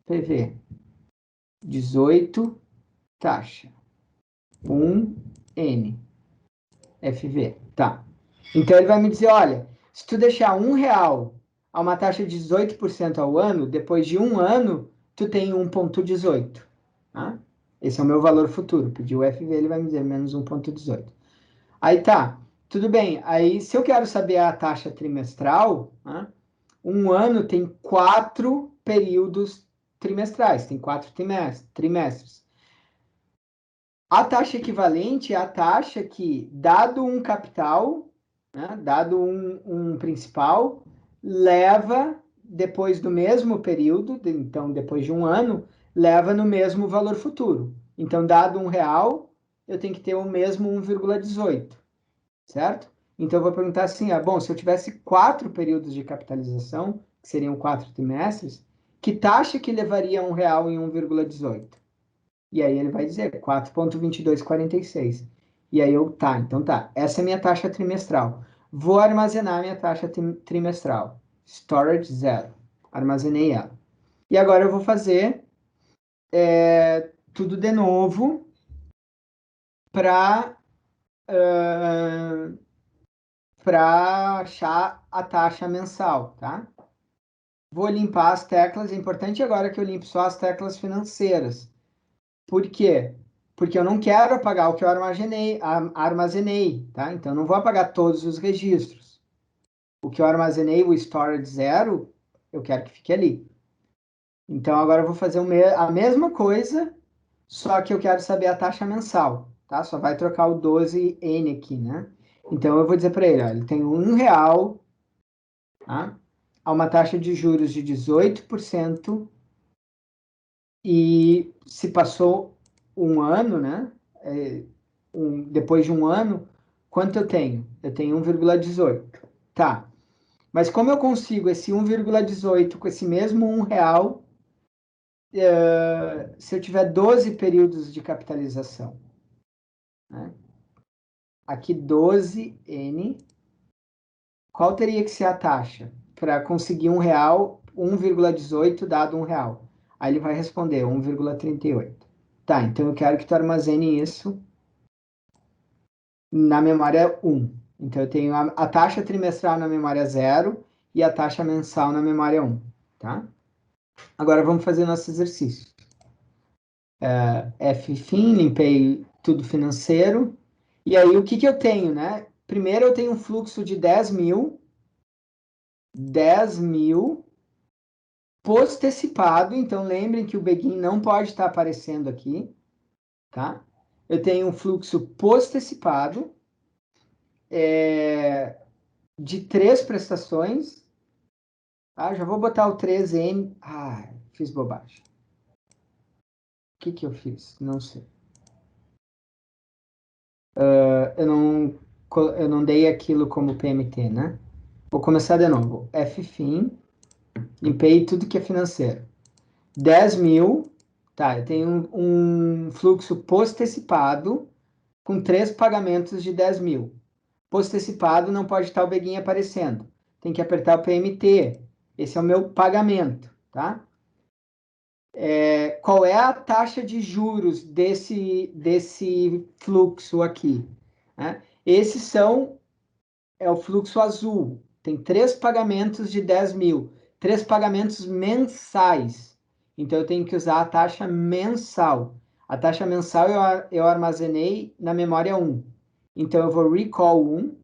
PV, 18 taxa, 1 N, FV, tá. Então ele vai me dizer, olha, se tu deixar R$ 1 a uma taxa de 18% ao ano, depois de um ano, tu tem 1,18. Tá? Esse é o meu valor futuro. Pediu o FV, ele vai me dizer menos 1,18. Aí tá, tudo bem. Aí se eu quero saber a taxa trimestral, tá? Um ano tem 4 períodos trimestrais, tem 4 trimestres. A taxa equivalente é a taxa que, dado um capital, né, dado um principal, leva, depois do mesmo período, então depois de um ano, leva no mesmo valor futuro. Então, dado R$ 1, eu tenho que ter o mesmo 1,18, certo? Então, eu vou perguntar assim, bom, se eu tivesse 4 períodos de capitalização, que seriam 4 trimestres, que taxa que levaria R$ 1 em 1,18? E aí ele vai dizer 4,2246. E aí então tá, essa é a minha taxa trimestral. Vou armazenar minha taxa trimestral. Storage 0. Armazenei ela. E agora eu vou fazer tudo de novo para achar a taxa mensal, tá? Vou limpar as teclas. É importante agora que eu limpe só as teclas financeiras. Por quê? Porque eu não quero apagar o que eu armazenei, tá? Então, eu não vou apagar todos os registros. O que eu armazenei, o storage 0, eu quero que fique ali. Então, agora eu vou fazer a mesma coisa, só que eu quero saber a taxa mensal, tá? Só vai trocar o 12N aqui, né? Então, eu vou dizer para ele, ó, ele tem R$ 1, tá? A uma taxa de juros de 18%, e se passou um ano, né? Depois de um ano, quanto eu tenho? Eu tenho 1,18. Tá. Mas como eu consigo esse 1,18 com esse mesmo R$ 1, se eu tiver 12 períodos de capitalização? Né? Aqui 12N. Qual teria que ser a taxa para conseguir R$ 1,18 dado R$ 1? Aí ele vai responder 1,38. Tá, então eu quero que tu armazene isso na memória 1. Então, eu tenho a taxa trimestral na memória 0 e a taxa mensal na memória 1. tá? Agora vamos fazer nosso exercício. Ffin, limpei tudo financeiro. E aí, o que que eu tenho, né? Primeiro, eu tenho um fluxo de 10 mil postecipado. Então, lembrem que o begin não pode estar aparecendo aqui, tá? Eu tenho um fluxo postecipado de 3 prestações. Tá? Já vou botar o 3N. Ah, fiz bobagem. O que que eu fiz? Não sei. Eu não dei aquilo como PMT, né? Vou começar de novo. Ffin, limpei tudo que é financeiro. 10 mil, tá? Eu tenho um fluxo postecipado com 3 pagamentos de 10 mil. Postecipado não pode estar o beguinho aparecendo. Tem que apertar o PMT. Esse é o meu pagamento, tá? Qual é a taxa de juros desse fluxo aqui? Né? É o fluxo azul. Tem 3 pagamentos de 10 mil. 3 pagamentos mensais. Então, eu tenho que usar a taxa mensal. A taxa mensal eu armazenei na memória 1. Então, eu vou recall 1.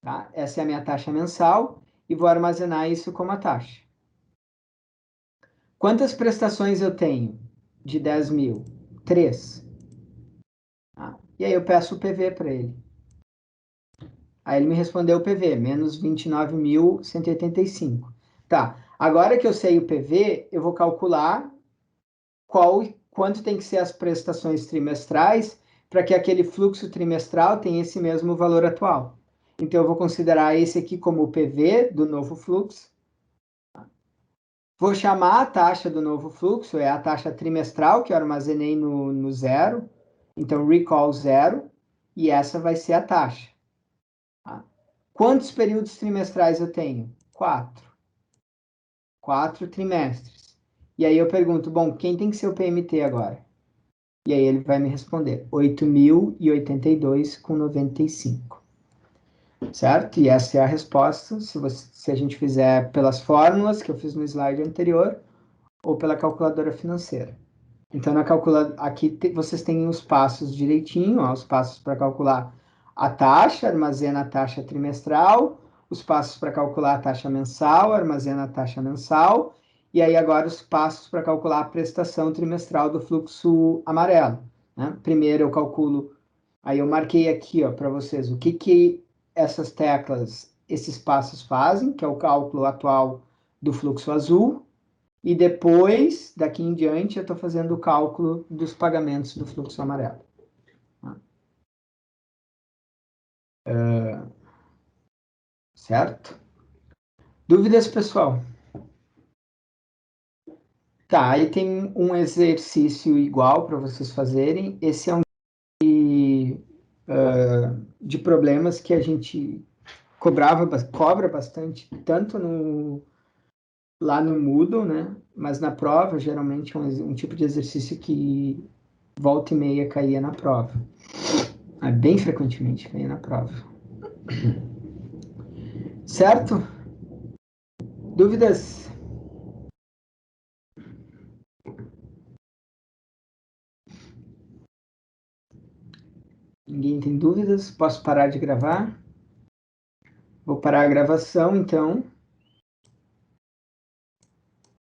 Tá? Essa é a minha taxa mensal. E vou armazenar isso como a taxa. Quantas prestações eu tenho de 10 mil? 3. Tá? E aí eu peço o PV para ele. Aí ele me respondeu o PV, menos 29.185. Tá, agora que eu sei o PV, eu vou calcular quanto tem que ser as prestações trimestrais para que aquele fluxo trimestral tenha esse mesmo valor atual. Então, eu vou considerar esse aqui como o PV do novo fluxo. Vou chamar a taxa do novo fluxo, é a taxa trimestral que eu armazenei no zero. Então, recall zero, e essa vai ser a taxa. Tá? Quantos períodos trimestrais eu tenho? 4. 4 trimestres. E aí eu pergunto, bom, quem tem que ser o PMT agora? E aí ele vai me responder, 8.082,95. Certo? E essa é a resposta, se a gente fizer pelas fórmulas que eu fiz no slide anterior, ou pela calculadora financeira. Então, aqui vocês têm os passos direitinho, ó, os passos para calcular a taxa, armazena a taxa trimestral, os passos para calcular a taxa mensal, armazena a taxa mensal, e aí agora os passos para calcular a prestação trimestral do fluxo amarelo. Né? Primeiro eu calculo, aí eu marquei aqui para vocês o que essas teclas, esses passos fazem, que é o cálculo atual do fluxo azul, e depois, daqui em diante, eu estou fazendo o cálculo dos pagamentos do fluxo amarelo. Certo? Dúvidas, pessoal? Tá, aí tem um exercício igual para vocês fazerem. Esse é um de problemas que a gente cobra bastante, tanto lá no Moodle, né? Mas na prova, geralmente, é um tipo de exercício que volta e meia caía na prova. Bem frequentemente caía na prova. Certo? Dúvidas? Ninguém tem dúvidas? Posso parar de gravar? Vou parar a gravação, então.